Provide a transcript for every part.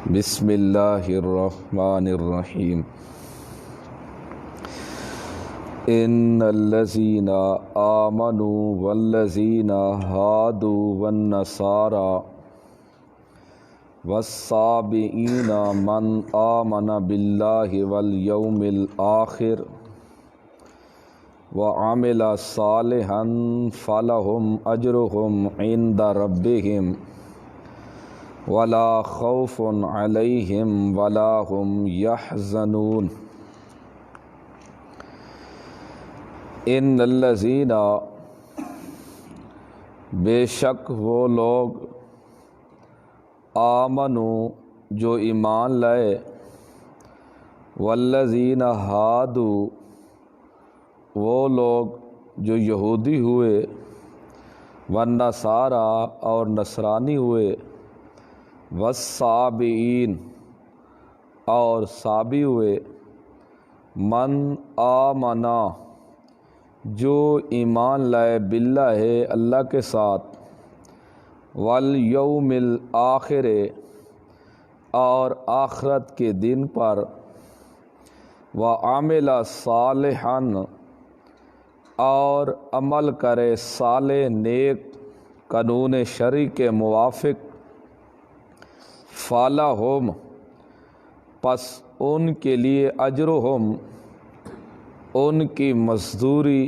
بسم اللہ الرحمن الرحیم ان الذین آمنوا والذین ہادوا والنصارى والصابئین من آمن باللہ والیوم الآخر وعمل صالحا فلہم اجرہم عند ربہم ولا خوف علیہم ولا هم یحزنون ان الذین بے شک وہ لوگ آمنوا جو ایمان لائے والذین ہادوا وہ لوگ جو یہودی ہوئے والنصارى اور نصرانی ہوئے والصابئین اور صابی ہوئے من آمنا جو ایمان لائے باللہ اللہ کے ساتھ والیوم الآخر اور آخرت کے دن پر وعمل صالحا اور عمل کرے صالح نیک قانون شرع کے موافق فَلَهُمْ پس ان کے لیے اجرہم ان کی مزدوری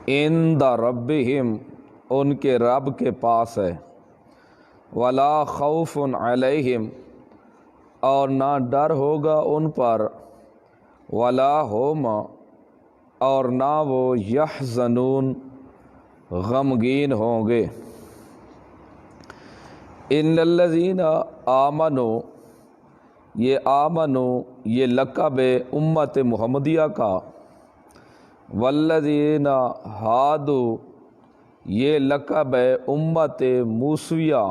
عند ربہم ان کے رب کے پاس ہے ولا خوف علیہم اور نہ ڈر ہوگا ان پر ولا ہم اور نہ وہ یحزنون غمگین ہوں گے ان الذین آمنوا یہ لقب امت محمدیہ کا والذین ہادوا یہ لقب امت موسویہ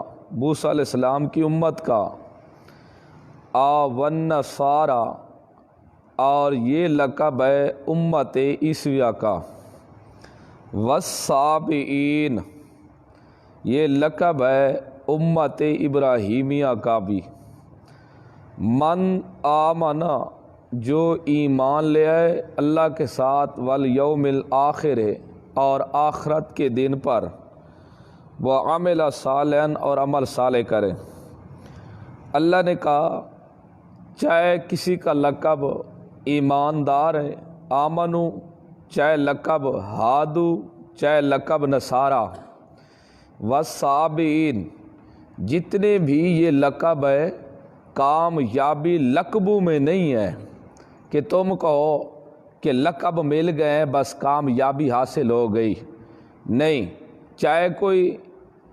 موسیٰ علیہ السلام کی امت کا والنصارى اور یہ لقب امت عیسویہ کا والصابئین یہ لقب ہے امت ابراہیمیہ کا بھی من آمنا جو ایمان لے آئے اللہ کے ساتھ والیوم الآخر اور آخرت کے دن پر وہ عمل صالحا اور عمل صالح کرے۔ اللہ نے کہا چاہے کسی کا لقب ایماندار ہے آمنو، چاہے لقب ہادو، چاہے لقب نصارہ، والصابئین جتنے بھی یہ لقب ہے کامیابی لقبوں میں نہیں ہے کہ تم کہو کہ لقب مل گئے بس کامیابی حاصل ہو گئی، نہیں، چاہے کوئی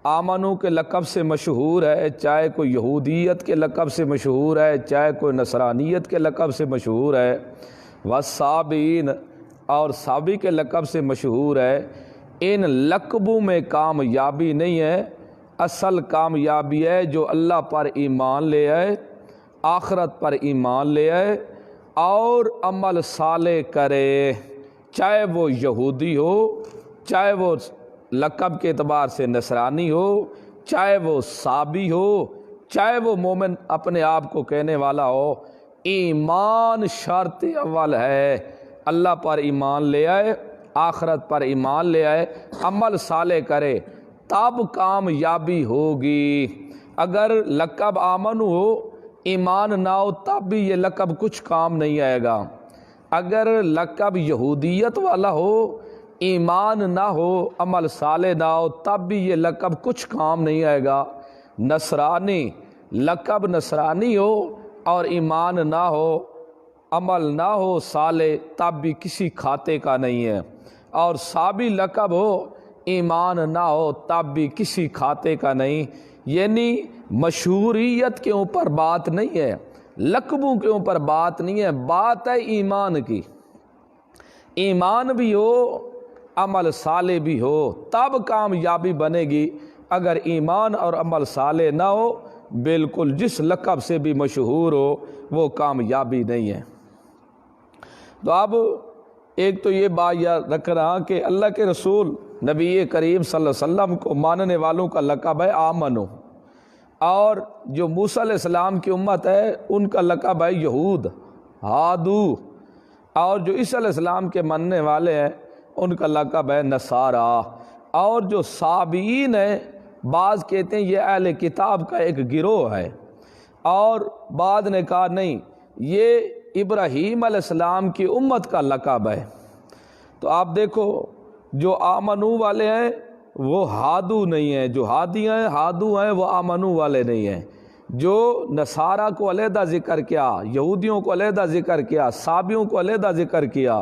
آمنو کے لقب سے مشہور ہے، چاہے کوئی یہودیت کے لقب سے مشہور ہے، چاہے کوئی نصرانیت کے لقب سے مشہور ہے، والصابئین اور صابی کے لقب سے مشہور ہے، ان لقبوں میں کامیابی نہیں ہے۔ اصل کامیابی ہے جو اللہ پر ایمان لے آئے، آخرت پر ایمان لے آئے اور عمل صالح کرے، چاہے وہ یہودی ہو، چاہے وہ لقب کے اعتبار سے نصرانی ہو، چاہے وہ صابی ہو، چاہے وہ مومن اپنے آپ کو کہنے والا ہو، ایمان شرط اول ہے۔ اللہ پر ایمان لے آئے، آخرت پر ایمان لے آئے، عمل صالح کرے تب کامیابی ہوگی۔ اگر لقب آمن ہو ایمان نہ ہو تب بھی یہ لقب کچھ کام نہیں آئے گا۔ اگر لقب یہودیت والا ہو ایمان نہ ہو عمل صالح نہ ہو تب بھی یہ لقب کچھ کام نہیں آئے گا۔ نصرانی لقب نصرانی ہو اور ایمان نہ ہو عمل نہ ہو صالح تب بھی کسی کھاتے کا نہیں ہے، اور صابی لقب ہو ایمان نہ ہو تب بھی کسی کھاتے کا نہیں۔ یعنی مشہوریت کے اوپر بات نہیں ہے، لقبوں کے اوپر بات نہیں ہے، بات ہے ایمان کی۔ ایمان بھی ہو عمل صالح بھی ہو تب کامیابی بنے گی۔ اگر ایمان اور عمل صالح نہ ہو بالکل جس لقب سے بھی مشہور ہو وہ کامیابی نہیں ہے۔ تو اب ایک تو یہ بات یاد رکھنا کہ اللہ کے رسول نبی کریم صلی اللہ علیہ وسلم کو ماننے والوں کا لقب ہے آمنو، اور جو موسیٰ علیہ السلام کی امت ہے ان کا لقب ہے یہود، ہادو، اور جو عیسیٰ علیہ السلام کے ماننے والے ہیں ان کا لقب ہے نصارہ۔ اور جو صابئین ہیں بعض کہتے ہیں یہ اہل کتاب کا ایک گروہ ہے، اور بعض نے کہا نہیں یہ ابراہیم علیہ السلام کی امت کا لقب ہے۔ تو آپ دیکھو جو آمنو والے ہیں وہ ہادو نہیں ہیں، جو ہادی ہیں ہادو ہیں، وہ آمنو والے نہیں ہیں۔ جو نصارہ کو علیحدہ ذکر کیا، یہودیوں کو علیحدہ ذکر کیا، صابیوں کو علیحدہ ذکر کیا،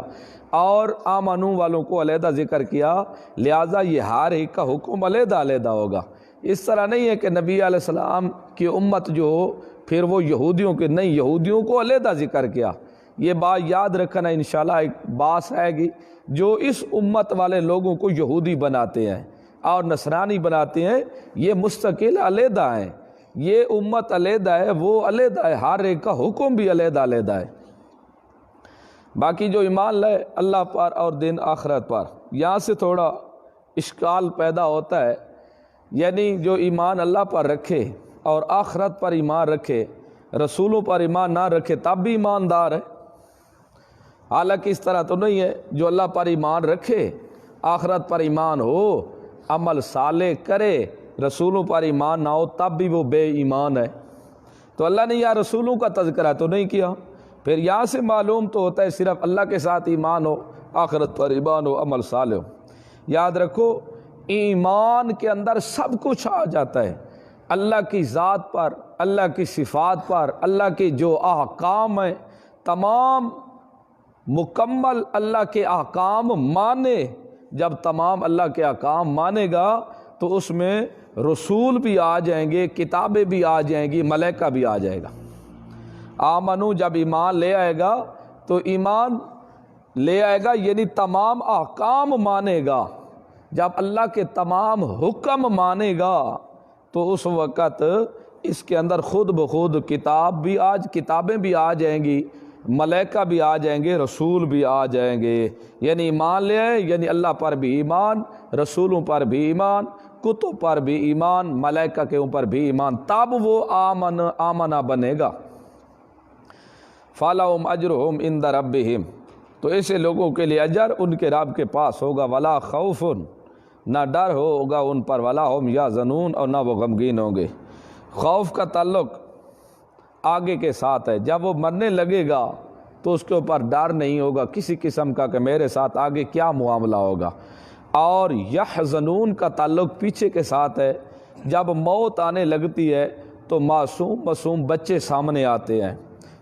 اور آمنو والوں کو علیحدہ ذکر کیا، لہٰذا یہ ہر ایک کا حکم علیحدہ علیحدہ ہوگا۔ اس طرح نہیں ہے کہ نبی علیہ السلام کی امت جو پھر وہ یہودیوں کے نہیں، یہودیوں کو علیحدہ ذکر کیا۔ یہ بات یاد رکھنا انشاءاللہ ایک بات ہے گی، جو اس امت والے لوگوں کو یہودی بناتے ہیں اور نصرانی بناتے ہیں یہ مستقل علیحدہ ہیں، یہ امت علیحدہ ہے، وہ علیحدہ ہے، ہر ایک کا حکم بھی علیحدہ علیحدہ ہے۔ باقی جو ایمان لائے اللہ پر اور دن آخرت پر، یہاں سے تھوڑا اشکال پیدا ہوتا ہے، یعنی جو ایمان اللہ پر رکھے اور آخرت پر ایمان رکھے، رسولوں پر ایمان نہ رکھے تب بھی ایماندار ہے۔ حالانکہ اس طرح تو نہیں ہے، جو اللہ پر ایمان رکھے، آخرت پر ایمان ہو، عمل صالح کرے، رسولوں پر ایمان نہ ہو تب بھی وہ بے ایمان ہے۔ تو اللہ نے یہاں رسولوں کا تذکرہ تو نہیں کیا، پھر یہاں سے معلوم تو ہوتا ہے صرف اللہ کے ساتھ ایمان ہو، آخرت پر ایمان ہو، عمل صالح ہو۔ یاد رکھو ایمان کے اندر سب کچھ آ جاتا ہے، اللہ کی ذات پر، اللہ کی صفات پر، اللہ کے جو احکام ہیں تمام مکمل اللہ کے احکام مانے۔ جب تمام اللہ کے احکام مانے گا تو اس میں رسول بھی آ جائیں گے، کتابیں بھی آ جائیں گی، ملائکہ بھی آ جائے گا۔ آمنو جب ایمان لے آئے گا تو ایمان لے آئے گا یعنی تمام احکام مانے گا۔ جب اللہ کے تمام حکم مانے گا تو اس وقت اس کے اندر خود بخود کتابیں بھی آ جائیں گی، ملائکہ بھی آ جائیں گے، رسول بھی آ جائیں گے۔ یعنی ایمان لے آئے یعنی اللہ پر بھی ایمان، رسولوں پر بھی ایمان، کتب پر بھی ایمان، ملائکہ کے اوپر بھی ایمان، تب وہ آمنہ بنے گا۔ فَلَهُمْ أَجْرُهُمْ عِنْدَ رَبِّهِمْ، تو ایسے لوگوں کے لیے اجر ان کے رب کے پاس ہوگا۔ وَلَا خَوْفٌ، نہ ڈر ہوگا ان پر، وَلَا هُمْ يَحْزَنُونَ، اور نہ وہ غمگین ہوں گے۔ خوف کا تعلق آگے کے ساتھ ہے، جب وہ مرنے لگے گا تو اس کے اوپر ڈر نہیں ہوگا کسی قسم کا کہ میرے ساتھ آگے کیا معاملہ ہوگا۔ اور یحزنون کا تعلق پیچھے کے ساتھ ہے، جب موت آنے لگتی ہے تو معصوم بچے سامنے آتے ہیں،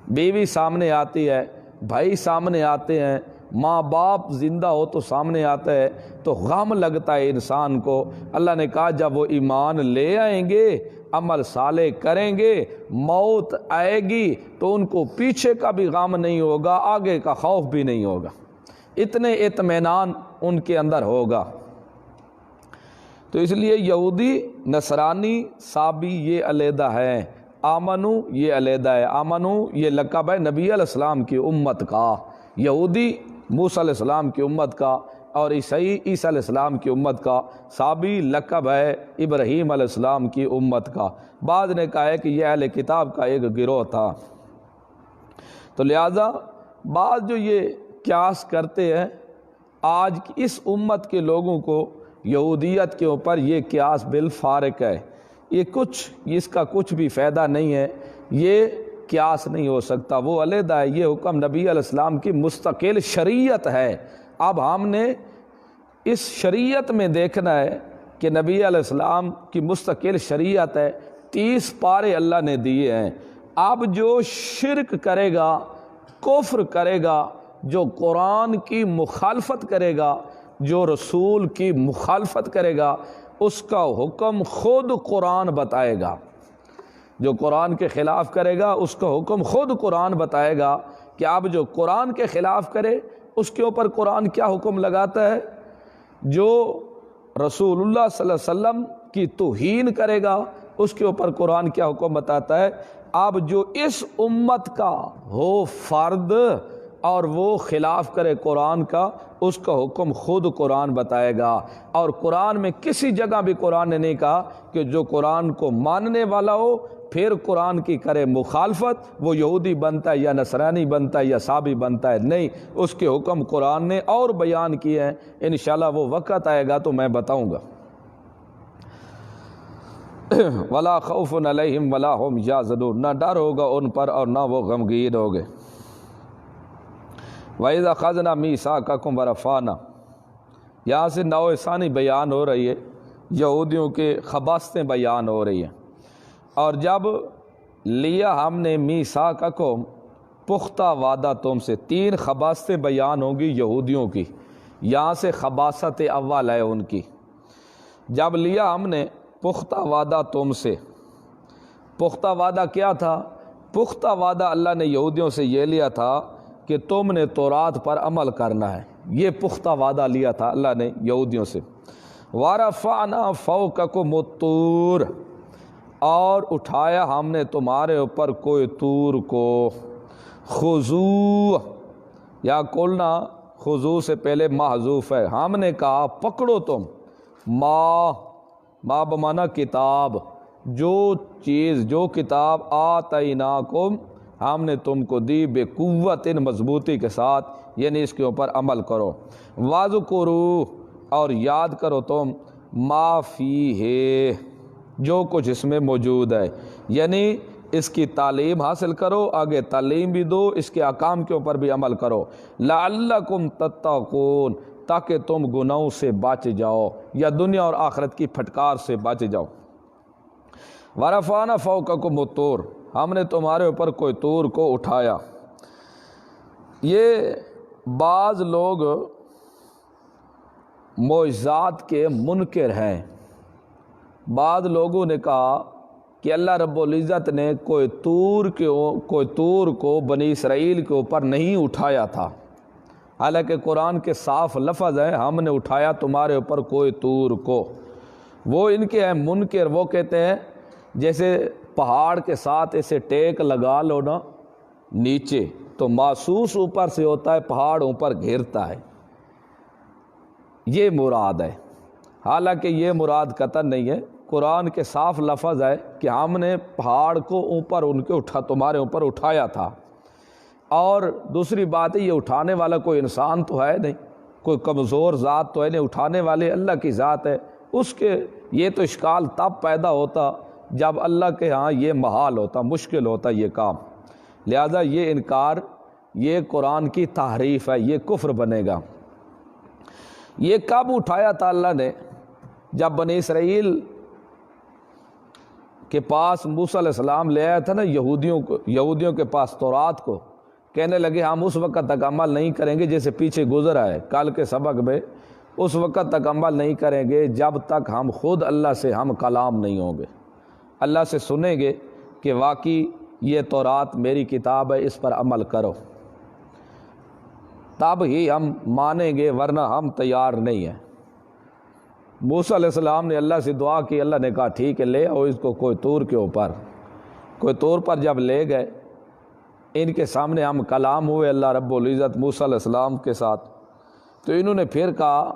بیوی سامنے آتی ہے، بھائی سامنے آتے ہیں، ماں باپ زندہ ہو تو سامنے آتا ہے، تو غم لگتا ہے انسان کو۔ اللہ نے کہا جب وہ ایمان لے آئیں گے، عمل صالح کریں گے، موت آئے گی تو ان کو پیچھے کا بھی غم نہیں ہوگا، آگے کا خوف بھی نہیں ہوگا، اتنے اطمینان ان کے اندر ہوگا۔ تو اس لیے یہودی، نصرانی، صابی یہ علیحدہ ہے، آمنو یہ علیحدہ ہے۔ آمنو یہ لقب ہے نبی علیہ السلام کی امت کا، یہودی موسیٰ علیہ السلام کی امت کا، اور عیسائی عیسیٰ علیہ السلام کی امت کا۔ صابی لقب ہے ابراہیم علیہ السلام کی امت کا۔ بعض نے کہا ہے کہ یہ اہل کتاب کا ایک گروہ تھا۔ تو لہٰذا بعض جو یہ قیاس کرتے ہیں، آج کی اس امت کے لوگوں کو یہودیت کے اوپر یہ قیاس بالفارق ہے، اس کا کچھ بھی فائدہ نہیں ہے، یہ قیاس نہیں ہو سکتا، وہ علیحدہ ہے۔ یہ حکم نبی علیہ السلام کی مستقل شریعت ہے۔ اب ہم نے اس شریعت میں دیکھنا ہے کہ نبی علیہ السلام کی مستقل شریعت ہے، 30 پارے اللہ نے دیے ہیں۔ اب جو شرک کرے گا، کفر کرے گا، جو قرآن کی مخالفت کرے گا، جو رسول کی مخالفت کرے گا، اس کا حکم خود قرآن بتائے گا۔ جو قرآن کے خلاف کرے گا اس کا حکم خود قرآن بتائے گا کہ اب جو قرآن کے خلاف کرے اس کے اوپر قرآن کیا حکم لگاتا ہے، جو رسول اللہ صلی اللہ علیہ وسلم کی توہین کرے گا اس کے اوپر قرآن کیا حکم بتاتا ہے۔ اب جو اس امت کا ہو فرد اور وہ خلاف کرے قرآن کا، اس کا حکم خود قرآن بتائے گا۔ اور قرآن میں کسی جگہ بھی قرآن نے نہیں کہا کہ جو قرآن کو ماننے والا ہو پھر قرآن کی کرے مخالفت وہ یہودی بنتا ہے یا نصرانی بنتا ہے یا صابی بنتا ہے، نہیں، اس کے حکم قرآن نے اور بیان کیے ہیں۔ انشاءاللہ وہ وقت آئے گا تو میں بتاؤں گا۔ ولا خوف علیہم ولا هم یحزنون، نہ ڈر ہوگا ان پر اور نہ وہ غمگین ہوگے۔ وَإِذَا أَخَذْنَا مِيثَاقَكُمْ وَرَفَعْنَا، یہاں سے نوع ثانی بیان ہو رہی ہے، یہودیوں کے خباثتیں بیان ہو رہی ہیں۔ اور جب لیا ہم نے میثاقکم، پختہ وعدہ تم سے، تین خباثتیں بیان ہوں گی یہودیوں کی، یہاں سے خباثت اول ہے ان کی۔ جب لیا ہم نے پختہ وعدہ تم سے، پختہ وعدہ کیا تھا؟ پختہ وعدہ اللہ نے یہودیوں سے یہ لیا تھا کہ تم نے تورات پر عمل کرنا ہے، یہ پختہ وعدہ لیا تھا اللہ نے یہودیوں سے۔ وَرَفَعْنَا فَوْقَكُمُ الطُّورَ، اور اٹھایا ہم نے تمہارے اوپر کوئی طور کو۔ خُذُوهُ، یا قُلْنَا، خُذُوهُ سے پہلے محذوف ہے، ہم نے کہا پکڑو تم، ما بمانا کتاب، جو چیز، جو کتاب آتیناکم، ہم نے تم کو دی، بقوت، مضبوطی کے ساتھ، یعنی اس کے اوپر عمل کرو۔ واذکروا، اور یاد کرو تم، ما فیہ، جو کچھ اس میں موجود ہے، یعنی اس کی تعلیم حاصل کرو، آگے تعلیم بھی دو، اس کے احکام کے اوپر بھی عمل کرو۔ لعلکم تتقون، تاکہ تم گناہوں سے بچ جاؤ یا دنیا اور آخرت کی پھٹکار سے بچ جاؤ۔ ورفعنا فوقکم الطور، ہم نے تمہارے اوپر کوئی طور کو اٹھایا۔ یہ بعض لوگ معجزات کے منکر ہیں۔ بعض لوگوں نے کہا کہ اللہ رب العزت نے کوئی طور کو بنی اسرائیل کے اوپر نہیں اٹھایا تھا، حالانکہ قرآن کے صاف لفظ ہے ہم نے اٹھایا تمہارے اوپر کوئی طور کو۔ وہ ان کے ہیں منکر، وہ کہتے ہیں جیسے پہاڑ کے ساتھ اسے ٹیک لگا لو نا نیچے تو محسوس اوپر سے ہوتا ہے، پہاڑ اوپر گھیرتا ہے، یہ مراد ہے۔ حالانکہ یہ مراد قطعا نہیں ہے، قرآن کے صاف لفظ ہے کہ ہم نے پہاڑ کو اوپر تمہارے اوپر اٹھایا تھا۔ اور دوسری بات ہے، یہ اٹھانے والا کوئی انسان تو ہے نہیں، کوئی کمزور ذات تو ہے نہیں، اٹھانے والے اللہ کی ذات ہے۔ اس کے یہ تو اشکال تب پیدا ہوتا جب اللہ کے ہاں یہ محال ہوتا، مشکل ہوتا یہ کام، لہذا یہ انکار، یہ قرآن کی تحریف ہے، یہ کفر بنے گا۔ یہ کب اٹھایا تھا اللہ نے؟ جب بنی اسرائیل کے پاس موسیٰ علیہ السلام لے آیا تھا نا یہودیوں کے پاس تورات کو، کہنے لگے ہم اس وقت تک عمل نہیں کریں گے، جیسے پیچھے گزرا ہے کل کے سبق میں، اس وقت تک عمل نہیں کریں گے جب تک ہم خود اللہ سے ہم کلام نہیں ہوں گے، اللہ سے سنیں گے کہ واقعی یہ تورات میری کتاب ہے، اس پر عمل کرو، تب ہی ہم مانیں گے، ورنہ ہم تیار نہیں ہیں۔ موسیٰ علیہ السلام نے اللہ سے دعا کی، اللہ نے کہا ٹھیک ہے لے آؤ اس کو کوئی طور کے اوپر۔ کوئی طور پر جب لے گئے، ان کے سامنے ہم کلام ہوئے اللہ رب العزت موسیٰ علیہ السلام کے ساتھ، تو انہوں نے پھر کہا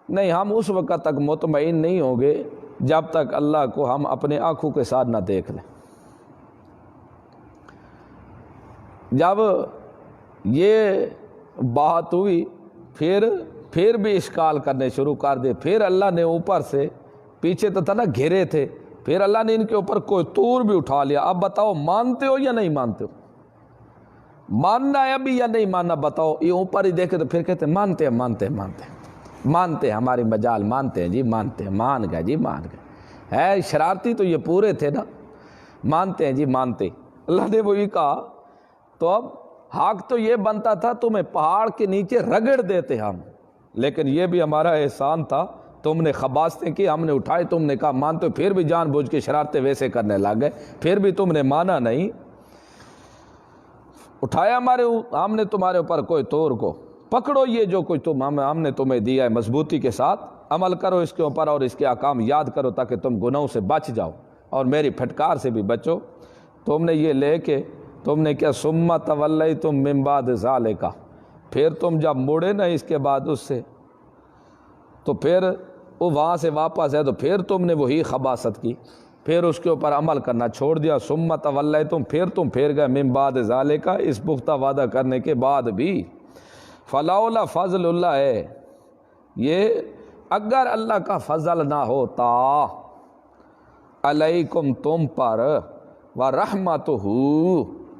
نہیں ہم اس وقت تک مطمئن نہیں ہوں گے جب تک اللہ کو ہم اپنے آنکھوں کے ساتھ نہ دیکھ لیں۔ جب یہ بات ہوئی پھر بھی اشکال کرنے شروع کر دے، پھر اللہ نے اوپر سے، پیچھے تو تھا نا گھرے تھے، پھر اللہ نے ان کے اوپر کوئی طور بھی اٹھا لیا۔ اب بتاؤ مانتے ہو یا نہیں مانتے ہو؟ ماننا ہے ابھی یا نہیں ماننا بتاؤ؟ یہ اوپر ہی دیکھے تو پھر کہتے ہیں مانتے ہیں مانتے ہیں مانتے ہیں مانتے ہیں، ہماری مجال مانتے ہیں جی مانتے ہیں، مان گئے جی مان گئے، ہے شرارتی تو یہ پورے تھے نا، مانتے ہیں جی مانتے۔ اللہ نے وہی کہا تو اب حق تو یہ بنتا تھا تمہیں پہاڑ کے نیچے رگڑ دیتے ہم، لیکن یہ بھی ہمارا احسان تھا، تم نے خباثتیں کی، ہم نے اٹھائی، تم نے کہا مانتے ہو، پھر بھی جان بوجھ کے شرارتیں ویسے کرنے لگ گئے، پھر بھی تم نے مانا نہیں۔ اٹھایا ہم نے تمہارے اوپر کوئی طور کو، پکڑو یہ جو کچھ ہم نے تمہیں دیا ہے، مضبوطی کے ساتھ عمل کرو اس کے اوپر اور اس کے احکام یاد کرو تاکہ تم گناہوں سے بچ جاؤ اور میری پھٹکار سے بھی بچو۔ تم نے یہ لے کے تم نے کیا ثم تولیتم من بعد ذالک، پھر تم جب مڑے نا اس کے بعد اس سے، تو پھر وہ وہاں سے واپس ہے تو پھر تم نے وہی خباثت کی، پھر اس کے اوپر عمل کرنا چھوڑ دیا۔ ثم تولیتم، پھر تم پھر گئے من بعد ذالک، اس پختہ وعدہ کرنے کے بعد بھی۔ فلولا فضل اللہ ہے، یہ اگر اللہ کا فضل نہ ہوتا علیکم تم پر، ورحمتہ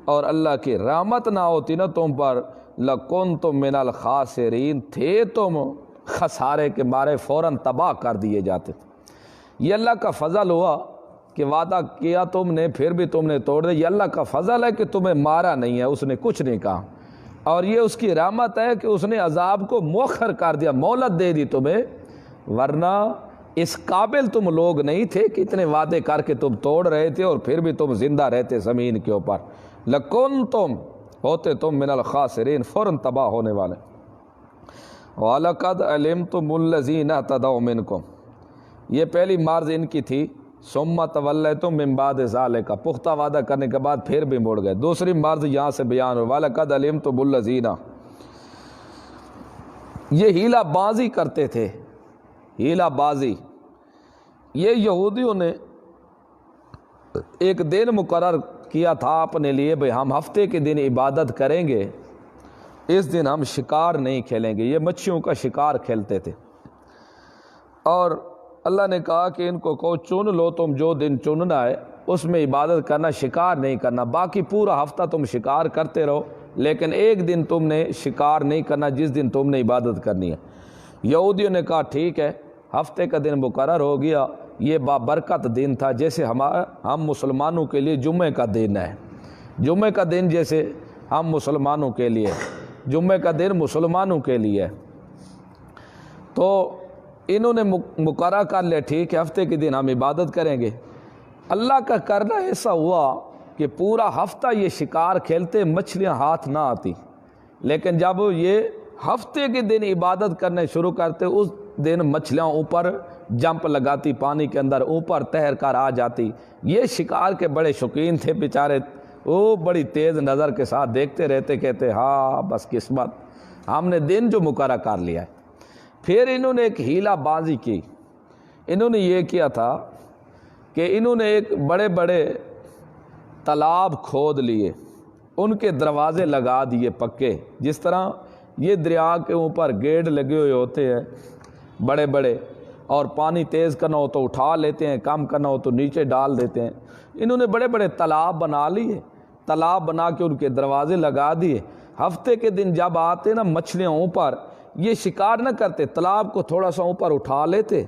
اور اللہ کی رحمت نہ ہوتی نا تم پر، لکنتم من الخاسرین، تھے تم خسارے کے مارے فوراً تباہ کر دیے جاتے تھے۔ یہ اللہ کا فضل ہوا کہ وعدہ کیا تم نے پھر بھی تم نے توڑ دیا، یہ اللہ کا فضل ہے کہ تمہیں مارا نہیں ہے، اس نے کچھ نہیں کہا، اور یہ اس کی رحمت ہے کہ اس نے عذاب کو مؤخر کر دیا، مہلت دے دی تمہیں، ورنہ اس قابل تم لوگ نہیں تھے کہ اتنے وعدے کر کے تم توڑ رہے تھے اور پھر بھی تم زندہ رہتے زمین کے اوپر، لکنتم ہوتے تم من الخاسرین، فوراً تباہ ہونے والے۔ وَلَقَدْ عَلِمْتُمُ الَّذِينَ اعْتَدَوْا مِنْكُمْ، یہ پہلی مرض ان کی تھی، ثُمَّ تَوَلَّيْتُم مِّن بَعْدِ ذَلِكَ، پختہ وعدہ کرنے کے بعد پھر بھی مڑ گئے۔ دوسری مرض یہاں سے بیان ہو، وَلَقَدْ عَلِمْتُمُ الَّذِينَ، یہ ہیلہ بازی کرتے تھے، ہیلہ بازی۔ یہ یہودیوں نے ایک دن مقرر کیا تھا اپنے لیے، بھئی ہم ہفتے کے دن عبادت کریں گے، اس دن ہم شکار نہیں کھیلیں گے۔ یہ مچھیوں کا شکار کھیلتے تھے، اور اللہ نے کہا کہ ان کو کہو چن لو تم جو دن چننا ہے، اس میں عبادت کرنا، شکار نہیں کرنا، باقی پورا ہفتہ تم شکار کرتے رہو، لیکن ایک دن تم نے شکار نہیں کرنا جس دن تم نے عبادت کرنی ہے۔ یہودیوں نے کہا ٹھیک ہے، ہفتے کا دن مقرر ہو گیا، یہ بابرکت دن تھا، جیسے ہم مسلمانوں کے لیے جمعے کا دن ہے، جمعے کا دن جیسے ہم مسلمانوں کے لیے، جمعے کا دن مسلمانوں کے لیے، تو انہوں نے مقررہ کر لیا ٹھیک ہے ہفتے کے دن ہم عبادت کریں گے۔ اللہ کا کرنا ایسا ہوا کہ پورا ہفتہ یہ شکار کھیلتے، مچھلیاں ہاتھ نہ آتی، لیکن جب یہ ہفتے کے دن عبادت کرنے شروع کرتے، اس دن مچھلیاں اوپر جمپ لگاتی، پانی کے اندر اوپر تیر کر آ جاتی۔ یہ شکار کے بڑے شوقین تھے بیچارے، وہ بڑی تیز نظر کے ساتھ دیکھتے رہتے، کہتے ہاں بس قسمت، ہم نے دن جو مقررہ کر لیا ہے۔ پھر انہوں نے ایک ہیلہ بازی کی، انہوں نے یہ کیا تھا کہ انہوں نے ایک بڑے بڑے تالاب کھود لیے، ان کے دروازے لگا دیے پکے، جس طرح یہ دریا کے اوپر گیٹ لگے ہوئے ہوتے ہیں بڑے بڑے، اور پانی تیز کرنا ہو تو اٹھا لیتے ہیں، کم کرنا ہو تو نیچے ڈال دیتے ہیں۔ انہوں نے بڑے بڑے تالاب بنا لیے، تالاب بنا کے ان کے دروازے لگا دیے۔ ہفتے کے دن جب آتے نا مچھلیاں اوپر، یہ شکار نہ کرتے، تالاب کو تھوڑا سا اوپر اٹھا لیتے،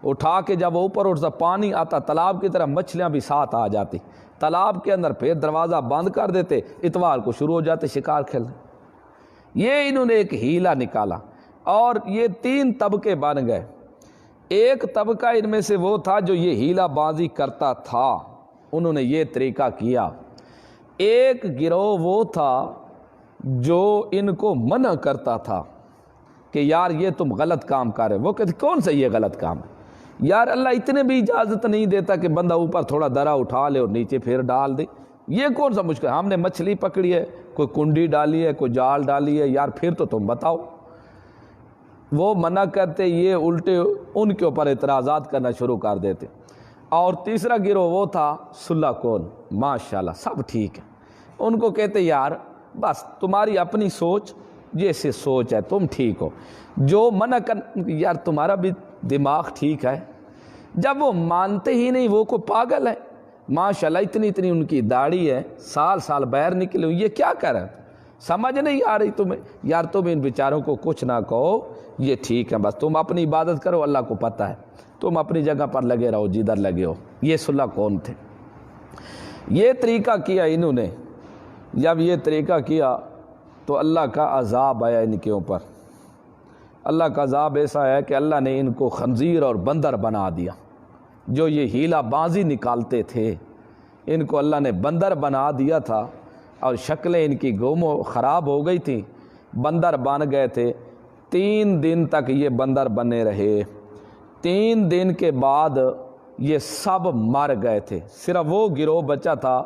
اٹھا کے جب اوپر اٹھتا پانی آتا تالاب کی طرح، مچھلیاں بھی ساتھ آ جاتی تالاب کے اندر، پھر دروازہ بند کر دیتے، اتوار کو شروع ہو جاتے شکار کھیلنے۔ یہ انہوں نے ایک ہیلہ نکالا، اور یہ 3 طبقے بن گئے۔ ایک طبقہ ان میں سے وہ تھا جو یہ ہیلہ بازی کرتا تھا، انہوں نے یہ طریقہ کیا۔ ایک گروہ وہ تھا جو ان کو منع کرتا تھا کہ یار یہ تم غلط کام کر رہے ہو۔ وہ کہتے کون سا یہ غلط کام ہے یار، اللہ اتنے بھی اجازت نہیں دیتا کہ بندہ اوپر تھوڑا درا اٹھا لے اور نیچے پھر ڈال دے، یہ کون سا مشکل، ہم نے مچھلی پکڑی ہے، کوئی کنڈی ڈالی ہے، کوئی جال ڈالی ہے، یار پھر تو تم بتاؤ۔ وہ منع کرتے، یہ الٹے ان کے اوپر اعتراضات کرنا شروع کر دیتے۔ اور تیسرا گروہ وہ تھا صلح کون، ماشاءاللہ سب ٹھیک ہے، ان کو کہتے یار بس تمہاری اپنی سوچ جیسے سوچ ہے تم ٹھیک ہو، جو منع کر یار تمہارا بھی دماغ ٹھیک ہے۔ جب وہ مانتے ہی نہیں، وہ کو پاگل ہے، ماشاءاللہ اتنی اتنی ان کی داڑھی ہے، سال سال باہر نکلے، یہ کیا کر رہے ہیں، سمجھ نہیں آ رہی تمہیں، یار تم ان بیچاروں کو کچھ نہ کہو، یہ ٹھیک ہے، بس تم اپنی عبادت کرو، اللہ کو پتہ ہے، تم اپنی جگہ پر لگے رہو جدھر لگے ہو۔ یہ صلح کون تھے، یہ طریقہ کیا انہوں نے۔ جب یہ طریقہ کیا تو اللہ کا عذاب آیا ان کے اوپر۔ اللہ کا عذاب ایسا ہے کہ اللہ نے ان کو خنزیر اور بندر بنا دیا۔ جو یہ ہیلہ بازی نکالتے تھے، ان کو اللہ نے بندر بنا دیا تھا، اور شکلیں ان کی گم و خراب ہو گئی تھیں، بندر بن گئے تھے۔ 3 دن تک یہ بندر بنے رہے، 3 دن کے بعد یہ سب مر گئے تھے، صرف وہ گروہ بچا تھا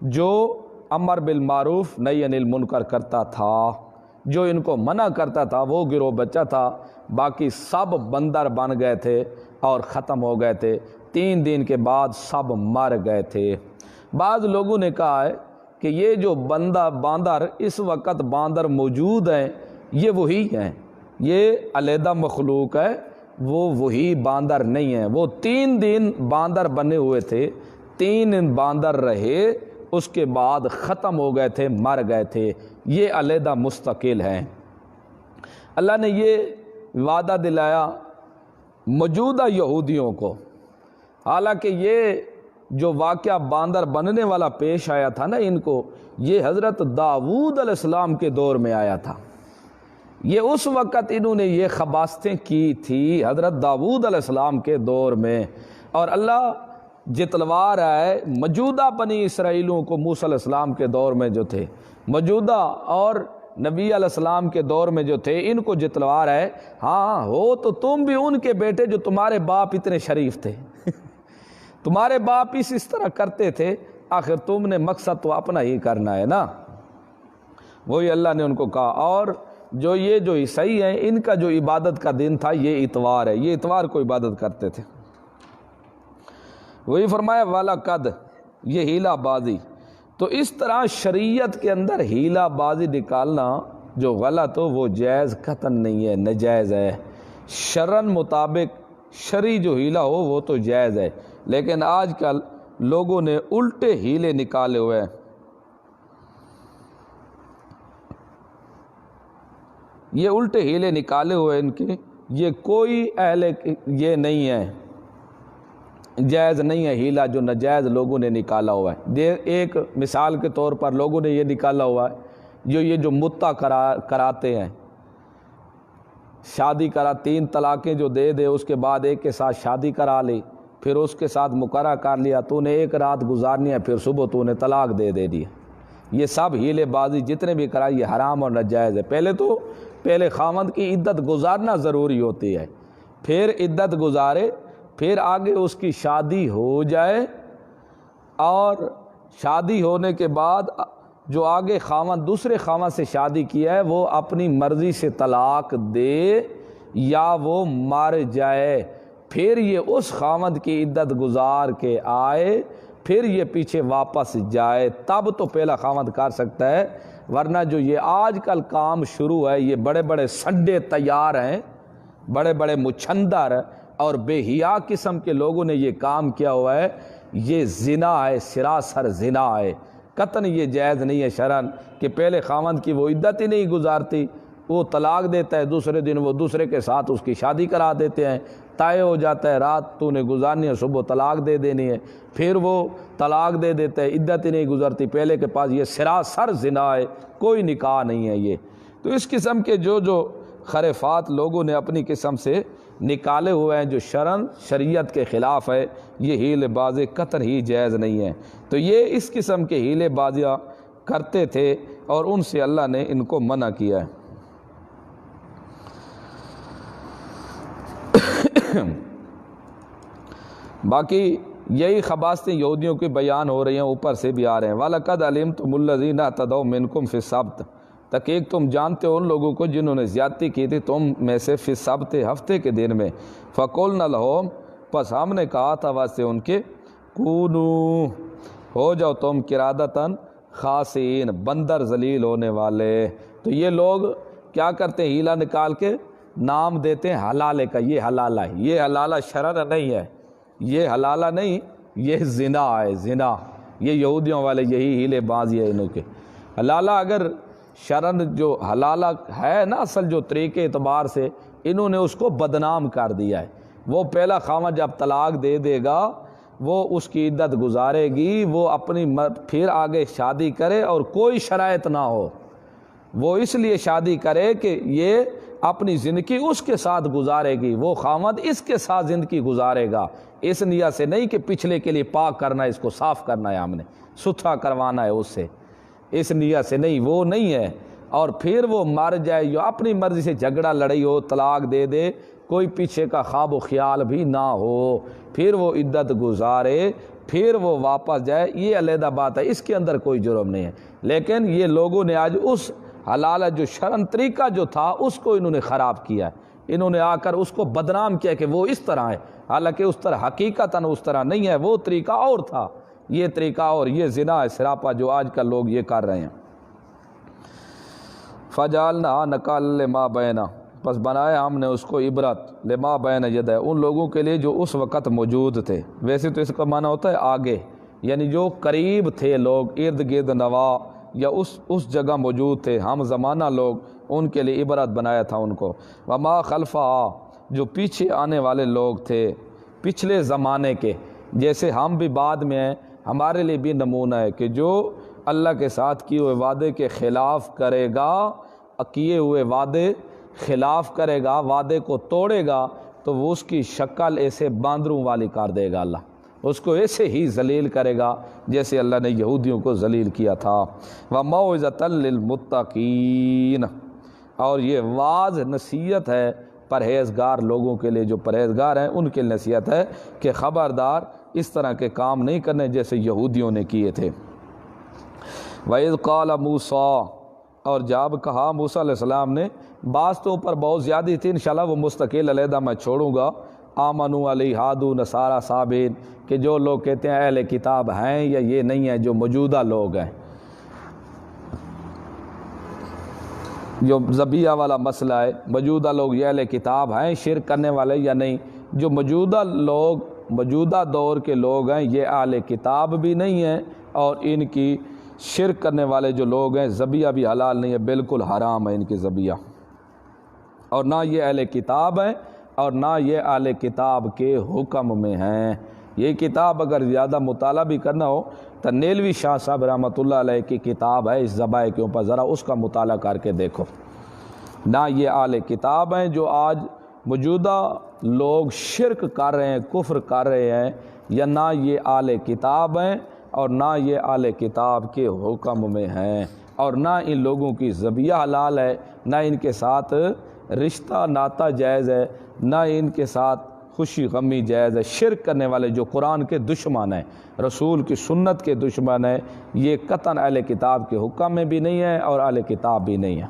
جو امر بالمعروف نہی عن المنکر کرتا تھا، جو ان کو منع کرتا تھا وہ گروہ بچہ تھا، باقی سب بندر بن گئے تھے اور ختم ہو گئے تھے، 3 دن کے بعد سب مر گئے تھے۔ بعض لوگوں نے کہا ہے کہ یہ جو باندر اس وقت باندر موجود ہیں یہ وہی ہیں، یہ علیحدہ مخلوق ہے، وہ وہی باندر نہیں ہیں، وہ 3 دن باندر بنے ہوئے تھے، 3 دن باندر رہے، اس کے بعد ختم ہو گئے تھے، مر گئے تھے، یہ علیحدہ مستقل ہیں۔ اللہ نے یہ وعدہ دلایا موجودہ یہودیوں کو، حالانکہ یہ جو واقعہ باندر بننے والا پیش آیا تھا نا ان کو، یہ حضرت داؤد علیہ السلام کے دور میں آیا تھا، یہ اس وقت انہوں نے یہ خباستیں کی تھی حضرت داؤد علیہ السلام کے دور میں، اور اللہ جتلوا رہا ہے موجودہ بنی اسرائیلوں کو موسیٰ علیہ السلام کے دور میں جو تھے، موجودہ اور نبی علیہ السلام کے دور میں جو تھے ان کو جتلوا رہا ہے، ہاں ہو تو تم بھی ان کے بیٹے جو تمہارے باپ اتنے شریف تھے تمہارے باپ اس طرح کرتے تھے، آخر تم نے مقصد تو اپنا ہی کرنا ہے نا۔ وہی اللہ نے ان کو کہا، اور جو یہ جو عیسائی ہیں ان کا جو عبادت کا دن تھا یہ اتوار ہے، یہ اتوار کو عبادت کرتے تھے۔ وہی فرمایا وَلَقَدْ، یہ ہیلہ بازی، تو اس طرح شریعت کے اندر ہیلہ بازی نکالنا جو غلط ہو وہ جائز قطعاً نہیں ہے، ناجائز ہے۔ شرعاً مطابق شرعی جو ہیلہ ہو وہ تو جائز ہے، لیکن آج کل لوگوں نے الٹے ہیلے نکالے ہوئے ہیں۔ یہ الٹے ہیلے نکالے ہوئے ان کے، یہ کوئی اہل یہ نہیں ہے، جائز نہیں ہے ہیلہ جو ناجائز لوگوں نے نکالا ہوا ہے۔ ایک مثال کے طور پر لوگوں نے یہ نکالا ہوا ہے جو متع کراتے ہیں، شادی کرا 3 طلاقیں جو دے اس کے بعد ایک کے ساتھ شادی کرا لی، پھر اس کے ساتھ مقررہ کر لیا تو نے 1 رات گزارنی ہے، پھر صبح تو نے طلاق دے دی۔ یہ سب ہیلے بازی جتنے بھی کرائی یہ حرام اور ناجائز ہے۔ پہلے خاوند کی عدت گزارنا ضروری ہوتی ہے، پھر عدت گزارے، پھر آگے اس کی شادی ہو جائے، اور شادی ہونے کے بعد جو آگے خاوند دوسرے خاوند سے شادی کیا ہے وہ اپنی مرضی سے طلاق دے یا وہ مر جائے، پھر یہ اس خاوند کی عدت گزار کے آئے، پھر یہ پیچھے واپس جائے، تب تو پہلا خاوند کر سکتا ہے، ورنہ جو یہ آج کل کام شروع ہے، یہ بڑے بڑے سڈے تیار ہیں، بڑے بڑے مچھندر اور بے حیا قسم کے لوگوں نے یہ کام کیا ہوا ہے، یہ زنا ہے، سراسر زنا ہے، قطعاً یہ جائز نہیں ہے شرعاً کہ پہلے خاوند کی وہ عدت ہی نہیں گزارتی، وہ طلاق دیتا ہے، دوسرے دن وہ دوسرے کے ساتھ اس کی شادی کرا دیتے ہیں، طے ہو جاتا ہے رات تو نے گزارنی ہے، صبح طلاق دے دینی ہے، پھر وہ طلاق دے دیتا ہے، عدت ہی نہیں گزرتی پہلے کے پاس، یہ سراسر زنا ہے، کوئی نکاح نہیں ہے یہ۔ تو اس قسم کے جو خرافات لوگوں نے اپنی قسم سے نکالے ہوئے ہیں جو شرعاً شریعت کے خلاف ہے، یہ ہیلے بازی قطعاً ہی جائز نہیں ہے۔ تو یہ اس قسم کے ہیلے بازیاں کرتے تھے اور ان سے اللہ نے ان کو منع کیا ہے۔ باقی یہی خباستیں یہودیوں کی بیان ہو رہی ہیں، اوپر سے بھی آ رہے ہیں۔ وَلَقَدْ عَلِمْتُمُ الَّذِينَ اعْتَدَوْا مِنْكُمْ فِي السَّبْتِ، تحقیق تم جانتے ہو ان لوگوں کو جنہوں نے زیادتی کی تھی تم میں سے فی السبت، ہفتے کے دن میں، فَقُلْنَا لَهُمْ، پس ہم نے کہا تھا واسطے ان کے، کونوا، ہو جاؤ تم قرادۃ خاسئین، بندر ذلیل ہونے والے۔ تو یہ لوگ کیا کرتے ہیں، ہیلا نکال کے نام دیتے ہیں حلالے کا، یہ حلالہ ہے، یہ حلالہ شرعاً نہیں ہے، یہ حلالہ نہیں، یہ زنا ہے، زنا۔ یہ یہودیوں والے یہی ہیلے بازی ہے انہوں کے۔ حلالہ اگر شرعاً جو حلالہ ہے نا اصل جو طریقے اعتبار سے، انہوں نے اس کو بدنام کر دیا ہے۔ وہ پہلا خاوند جب طلاق دے دے گا وہ اس کی عدت گزارے گی، وہ اپنی پھر آگے شادی کرے اور کوئی شرائط نہ ہو، وہ اس لیے شادی کرے کہ یہ اپنی زندگی اس کے ساتھ گزارے گی، وہ خاوند اس کے ساتھ زندگی گزارے گا، اس نیت سے نہیں کہ پچھلے کے لیے پاک کرنا ہے، اس کو صاف کرنا ہے، ہم نے ستھرا کروانا ہے اس سے، اس نیت سے نہیں، وہ نہیں ہے۔ اور پھر وہ مر جائے یا اپنی مرضی سے جھگڑا لڑائی ہو، طلاق دے دے، کوئی پیچھے کا خواب و خیال بھی نہ ہو، پھر وہ عدت گزارے، پھر وہ واپس جائے، یہ علیحدہ بات ہے، اس کے اندر کوئی جرم نہیں ہے۔ لیکن یہ لوگوں نے آج اس حلال جو شرعن طریقہ جو تھا اس کو انہوں نے خراب کیا ہے، انہوں نے آ کر اس کو بدنام کیا کہ وہ اس طرح ہے، حالانکہ اس طرح حقیقتاً اس طرح نہیں ہے، وہ طریقہ اور تھا، یہ طریقہ اور یہ زنا ہے سراپا جو آج کل لوگ یہ کر رہے ہیں۔ فجعلنا نکال لما بینا، پس بنایا ہم نے اس کو عبرت لما بین یدہ، ان لوگوں کے لیے جو اس وقت موجود تھے۔ ویسے تو اس کا معنی ہوتا ہے آگے، یعنی جو قریب تھے لوگ، ارد گرد نواح یا اس جگہ موجود تھے، ہم زمانہ لوگ، ان کے لیے عبرت بنایا تھا ان کو۔ وما خلفہ، جو پیچھے آنے والے لوگ تھے پچھلے زمانے کے، جیسے ہم بھی بعد میں ہیں، ہمارے لیے بھی نمونہ ہے کہ جو اللہ کے ساتھ کیے ہوئے وعدے کے خلاف کرے گا، کیے ہوئے وعدے خلاف کرے گا، وعدے کو توڑے گا، تو وہ اس کی شکل ایسے باندروں والی کر دے گا، اللہ اس کو ایسے ہی ذلیل کرے گا جیسے اللہ نے یہودیوں کو ذلیل کیا تھا۔ وَمَوْعِظَةً لِّلْمُتَّقِينَ، اور یہ واعظ نصیحت ہے پرہیزگار لوگوں کے لیے، جو پرہیزگار ہیں ان کے لیے نصیحت ہے کہ خبردار اس طرح کے کام نہیں کرنے جیسے یہودیوں نے کیے تھے۔ وَإِذْ قَالَ مُوسَىٰ، اور جب کہا موسیٰ علیہ السلام نے، بعض تو اوپر بہت زیادہ تھی، انشاءاللہ وہ مستقل علیحدہ میں چھوڑوں گا، آمنوا علی ہادو نصارا صابین، کہ جو لوگ کہتے ہیں اہل کتاب ہیں یا یہ نہیں ہیں، جو موجودہ لوگ ہیں، جو ذبیحہ والا مسئلہ ہے، موجودہ لوگ یہ اہل کتاب ہیں شرک کرنے والے یا نہیں، جو موجودہ لوگ موجودہ دور کے لوگ ہیں یہ اہل کتاب بھی نہیں ہیں، اور ان کی شرک کرنے والے جو لوگ ہیں ذبیحہ بھی حلال نہیں ہے، بالکل حرام ہے ان کی ذبیحہ، اور نہ یہ اہل کتاب ہیں اور نہ یہ اہل کتاب کے حکم میں ہیں۔ یہ کتاب اگر زیادہ مطالعہ بھی کرنا ہو تو نیلوی شاہ صاحب رحمۃ اللہ علیہ کی کتاب ہے اس ذبائح کے اوپر، ذرا اس کا مطالعہ کر کے دیکھو۔ نہ یہ اہل کتاب ہیں جو آج موجودہ لوگ شرک کر رہے ہیں، کفر کر رہے ہیں، یا نہ یہ اہل کتاب ہیں اور نہ یہ اہل کتاب کے حکم میں ہیں، اور نہ ان لوگوں کی ذبیحہ حلال ہے، نہ ان کے ساتھ رشتہ ناتا جائز ہے، نہ ان کے ساتھ خوشی غمی جائز ہے۔ شرک کرنے والے جو قرآن کے دشمن ہیں، رسول کی سنت کے دشمن ہیں، یہ قطعاً اہل کتاب کے حکم میں بھی نہیں ہے اور اہل کتاب بھی نہیں ہے۔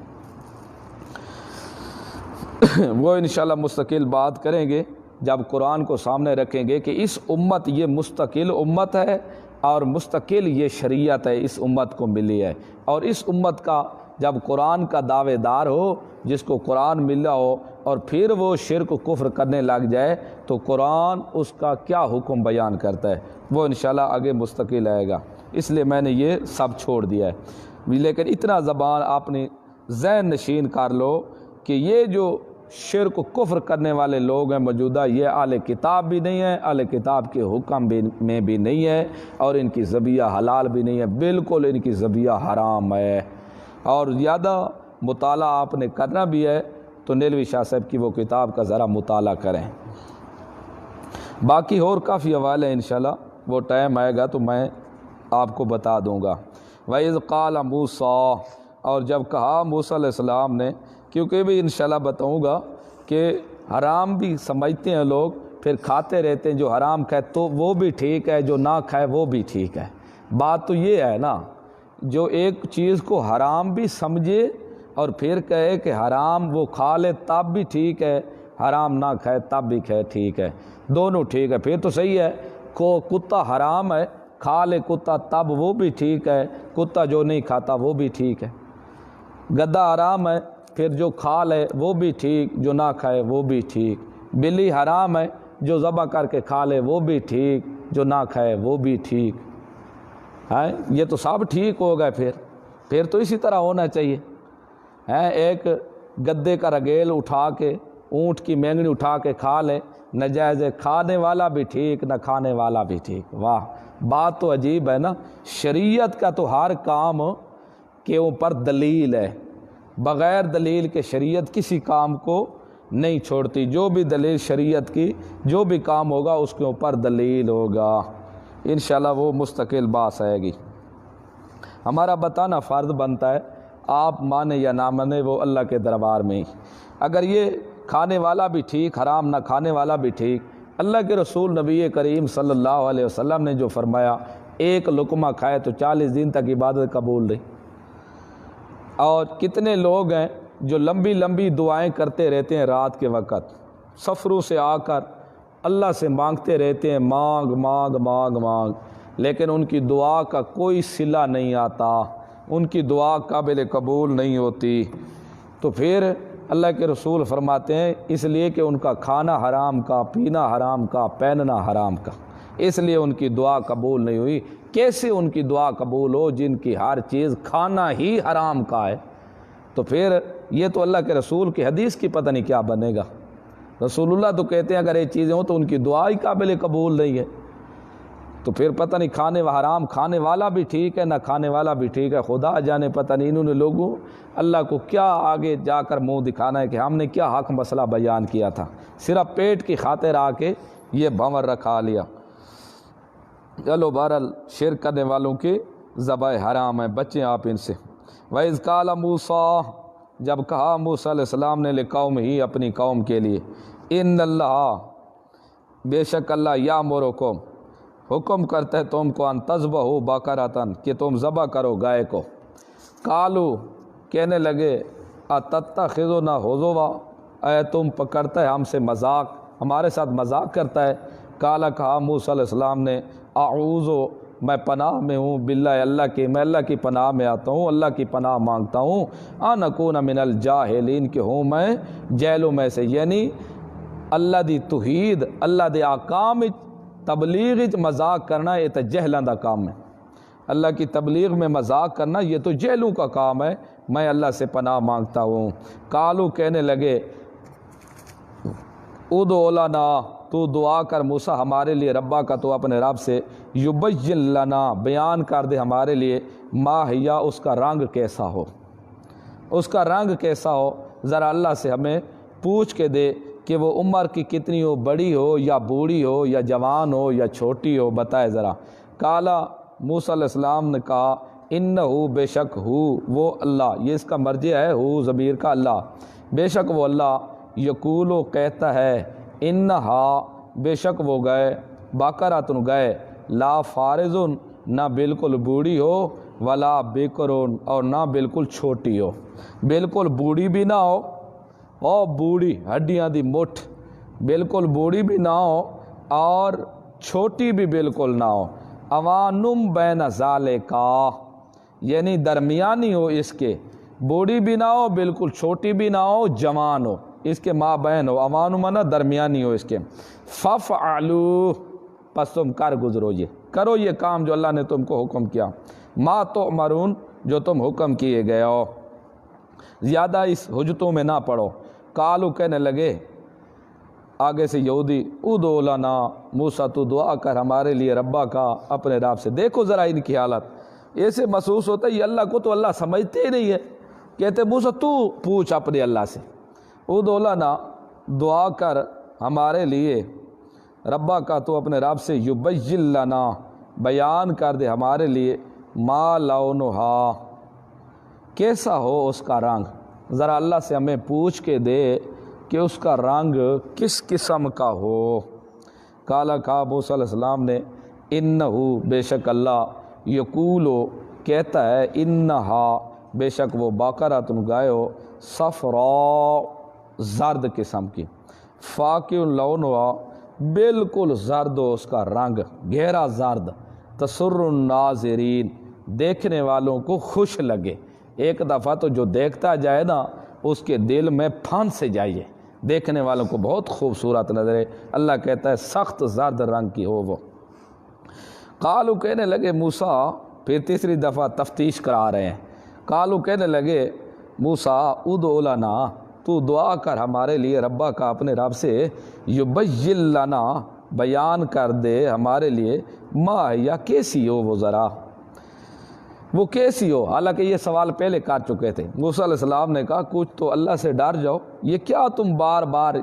وہ انشاءاللہ مستقل بات کریں گے جب قرآن کو سامنے رکھیں گے کہ اس امت یہ مستقل امت ہے اور مستقل یہ شریعت ہے، اس امت کو ملی ہے، اور اس امت کا جب قرآن کا دعوے دار ہو، جس کو قرآن ملا ہو، اور پھر وہ شرک و کفر کرنے لگ جائے تو قرآن اس کا کیا حکم بیان کرتا ہے، وہ انشاءاللہ آگے مستقل آئے گا، اس لیے میں نے یہ سب چھوڑ دیا ہے۔ لیکن اتنا زبان آپ نے ذہن نشین کر لو کہ یہ جو شرک و کفر کرنے والے لوگ ہیں موجودہ، یہ اہل کتاب بھی نہیں ہیں، اہل کتاب کے حکم میں بھی نہیں ہے، اور ان کی ذبیحہ حلال بھی نہیں ہے، بالکل ان کی ذبیحہ حرام ہے۔ اور زیادہ مطالعہ آپ نے کرنا بھی ہے تو نیلوی شاہ صاحب کی وہ کتاب کا ذرا مطالعہ کریں۔ باقی اور کافی حوالے ہیں انشاءاللہ، وہ ٹائم آئے گا تو میں آپ کو بتا دوں گا۔ وَإِذْ قَالَ مُوسَىٰ، اور جب کہا موسیٰ علیہ السلام نے، کیونکہ بھی انشاءاللہ بتاؤں گا کہ حرام بھی سمجھتے ہیں لوگ، پھر کھاتے رہتے ہیں، جو حرام کھائے تو وہ بھی ٹھیک ہے، جو نہ کھائے وہ بھی ٹھیک ہے۔ بات تو یہ ہے نا، جو ایک چیز کو حرام بھی سمجھے اور پھر کہے کہ حرام وہ کھا لے تب بھی ٹھیک ہے، حرام نہ کھائے تب بھی کھائے ٹھیک ہے، دونوں ٹھیک ہے، پھر تو صحیح ہے۔ کتا حرام ہے، کھا لے کتا تب وہ بھی ٹھیک ہے، کتا جو نہیں کھاتا وہ بھی ٹھیک ہے۔ گدھا حرام ہے، پھر جو کھا لے وہ بھی ٹھیک، جو نہ کھائے وہ بھی ٹھیک۔ بلی حرام ہے، جو ذبح کر کے کھا لے وہ بھی ٹھیک، جو نہ کھائے وہ بھی ٹھیک ہے۔ یہ تو سب ٹھیک ہو گئے، پھر تو اسی طرح ہونا چاہیے۔ ایک گدے کا رگیل اٹھا کے، اونٹ کی مینگنی اٹھا کے کھا لے، ناجائز ہے، کھانے والا بھی ٹھیک نہ کھانے والا بھی ٹھیک۔ واہ، بات تو عجیب ہے نا۔ شریعت کا تو ہر کام کے اوپر دلیل ہے، بغیر دلیل کے شریعت کسی کام کو نہیں چھوڑتی۔ جو بھی دلیل شریعت کی، جو بھی کام ہوگا اس کے اوپر دلیل ہوگا، انشاءاللہ وہ مستقل بات آئے گی۔ ہمارا بتانا فرض بنتا ہے، آپ مانے یا نہ مانے وہ اللہ کے دربار میں ہی۔ اگر یہ کھانے والا بھی ٹھیک، حرام نہ کھانے والا بھی ٹھیک، اللہ کے رسول نبی کریم صلی اللہ علیہ وسلم نے جو فرمایا ایک لقمہ کھائے تو 40 دن تک عبادت قبول رہی۔ اور کتنے لوگ ہیں جو لمبی لمبی دعائیں کرتے رہتے ہیں رات کے وقت، سفروں سے آ کر اللہ سے مانگتے رہتے ہیں، مانگ مانگ مانگ مانگ، لیکن ان کی دعا کا کوئی صلہ نہیں آتا، ان کی دعا قابل قبول نہیں ہوتی۔ تو پھر اللہ کے رسول فرماتے ہیں اس لیے کہ ان کا کھانا حرام کا، پینا حرام کا، پہننا حرام کا، اس لیے ان کی دعا قبول نہیں ہوئی۔ کیسے ان کی دعا قبول ہو جن کی ہر چیز کھانا ہی حرام کا ہے؟ تو پھر یہ تو اللہ کے رسول کی حدیث کی پتہ نہیں کیا بنے گا۔ رسول اللہ تو کہتے ہیں اگر یہ چیزیں ہوں تو ان کی دعا ہی قابل قبول نہیں ہے، تو پھر پتہ نہیں کھانے و حرام کھانے والا بھی ٹھیک ہے نہ کھانے والا بھی ٹھیک ہے، خدا جانے پتہ نہیں انہوں نے لوگوں اللہ کو کیا آگے جا کر منہ دکھانا ہے کہ ہم نے کیا حق مسئلہ بیان کیا تھا، صرف پیٹ کی خاطر آ کے یہ بھنور رکھا لیا۔ چلو بہرحال شرک کرنے والوں کی ذبح حرام ہے، بچیں آپ ان سے۔ وَإِذْ قَالَ مُوسَىٰ، جب کہا موسیٰ علیہ السلام نے لقوم ہی اپنی قوم کے لیے، ان اللہ، بے شک اللہ یامرکم، حکم کرتا ہے تم کو ان تذبحوا بقرۃ، کہ تم ذبح کرو گائے کو۔ قالو، کہنے لگے اتتخذنا ہزوا، اے تم پکڑتا ہے ہم سے مذاق، ہمارے ساتھ مذاق کرتا ہے۔ قالا، کہا موسیٰ علیہ السلام نے، اعوذ، میں پناہ میں ہوں، باللہ، اللہ کی، میں اللہ کی پناہ میں آتا ہوں، اللہ کی پناہ مانگتا ہوں، ان اکون من الجاہلین، کہ ہوں میں جہلوں میں سے، یعنی اللہ دی توحید، اللہ دے احکام تبلیغ مذاق کرنا یہ تو جہلاں دا کام ہے، اللہ کی تبلیغ میں مذاق کرنا یہ تو جہلوں کا کام ہے، میں اللہ سے پناہ مانگتا ہوں۔ قالو، کہنے لگے، ادعو لنا، تو دعا کر موسیٰ ہمارے لیے، ربا کا، تو اپنے رب سے، یبین لنا، بیان کر دے ہمارے لیے، ما ہیا، اس کا رنگ کیسا ہو، اس کا رنگ کیسا ہو، ذرا اللہ سے ہمیں پوچھ کے دے کہ وہ عمر کی کتنی ہو، بڑی ہو یا بوڑھی ہو یا جوان ہو یا چھوٹی ہو، بتائے ذرا۔ قالا، موسیٰ علیہ السلام نے کہا، انہو، بے شک ہو وہ اللہ، یہ اس کا مرجع ہے ہو ضمیر کا، اللہ، بے شک وہ اللہ، یقولو، کہتا ہے، انہا، بے شک وہ گئے، بقرۃ، گئے، لا فارضن، نہ بالکل بوڑھی ہو، ولا بکرن، اور نہ بالکل چھوٹی ہو، بالکل بوڑھی بھی نہ ہو، اور بوڑھی ہڈیاں دی مٹھ، بالکل بوڑھی بھی نہ ہو اور چھوٹی بھی بالکل نہ ہو، اوانم بین ذالکا، یعنی درمیانی ہو اس کے، بوڑھی بھی نہ ہو، بالکل چھوٹی بھی نہ ہو، جوان ہو، اس کے مابین ہو، اوانم مانا درمیانی ہو اس کے۔ ففعلوا، پس تم کر گزرو، یہ کرو یہ کام جو اللہ نے تم کو حکم کیا، ما تؤمرون، جو تم حکم کیے گئے ہو، زیادہ اس حجتوں میں نہ پڑو۔ قالو، کہنے لگے آگے سے یہودی، ادعو لنا، موسیٰ تو دعا کر ہمارے لیے، ربا کا، اپنے رب سے۔ دیکھو ذرا ان کی حالت، ایسے محسوس ہوتا ہے یہ اللہ کو تو اللہ سمجھتے ہی نہیں ہے، کہتے موسیٰ تو پوچھ اپنے اللہ سے، ادعو لنا، دعا کر ہمارے لیے، ربا کا، تو اپنے رب سے، یبین لنا، بیان کر دے ہمارے لیے، ما لونہا، کیسا ہو اس کا رنگ، ذرا اللہ سے ہمیں پوچھ کے دے کہ اس کا رنگ کس قسم کا ہو۔ قالا، کہا موسیٰ علیہ السلام نے، انہو، بے شک اللہ، یقولو، کہتا ہے، انہا، بے شک وہ، بقرۃ، گائے ہو، صفراء، زرد قسم کی، فاقع لونہا، بالکل زرد ہو اس کا رنگ، گہرا زرد، تسر الناظرین، دیکھنے والوں کو خوش لگے، ایک دفعہ تو جو دیکھتا جائے نا اس کے دل میں پھانس سے جائیے، دیکھنے والوں کو بہت خوبصورت نظر ہے، اللہ کہتا ہے سخت زرد رنگ کی ہو وہ۔ قالو، کہنے لگے موسیٰ، پھر تیسری دفعہ تفتیش کرا رہے ہیں، قالو، کہنے لگے موسیٰ، ادعو لنا، تو دعا کر ہمارے لیے، ربا کا، اپنے رب سے، یبین لنا، بیان کر دے ہمارے لیے، ما یا کیسی ہو وہ، ذرا وہ کیسی ہو، حالانکہ یہ سوال پہلے کر چکے تھے۔ موسیٰ علیہ السلام نے کہا کچھ تو اللہ سے ڈر جاؤ، یہ کیا تم بار بار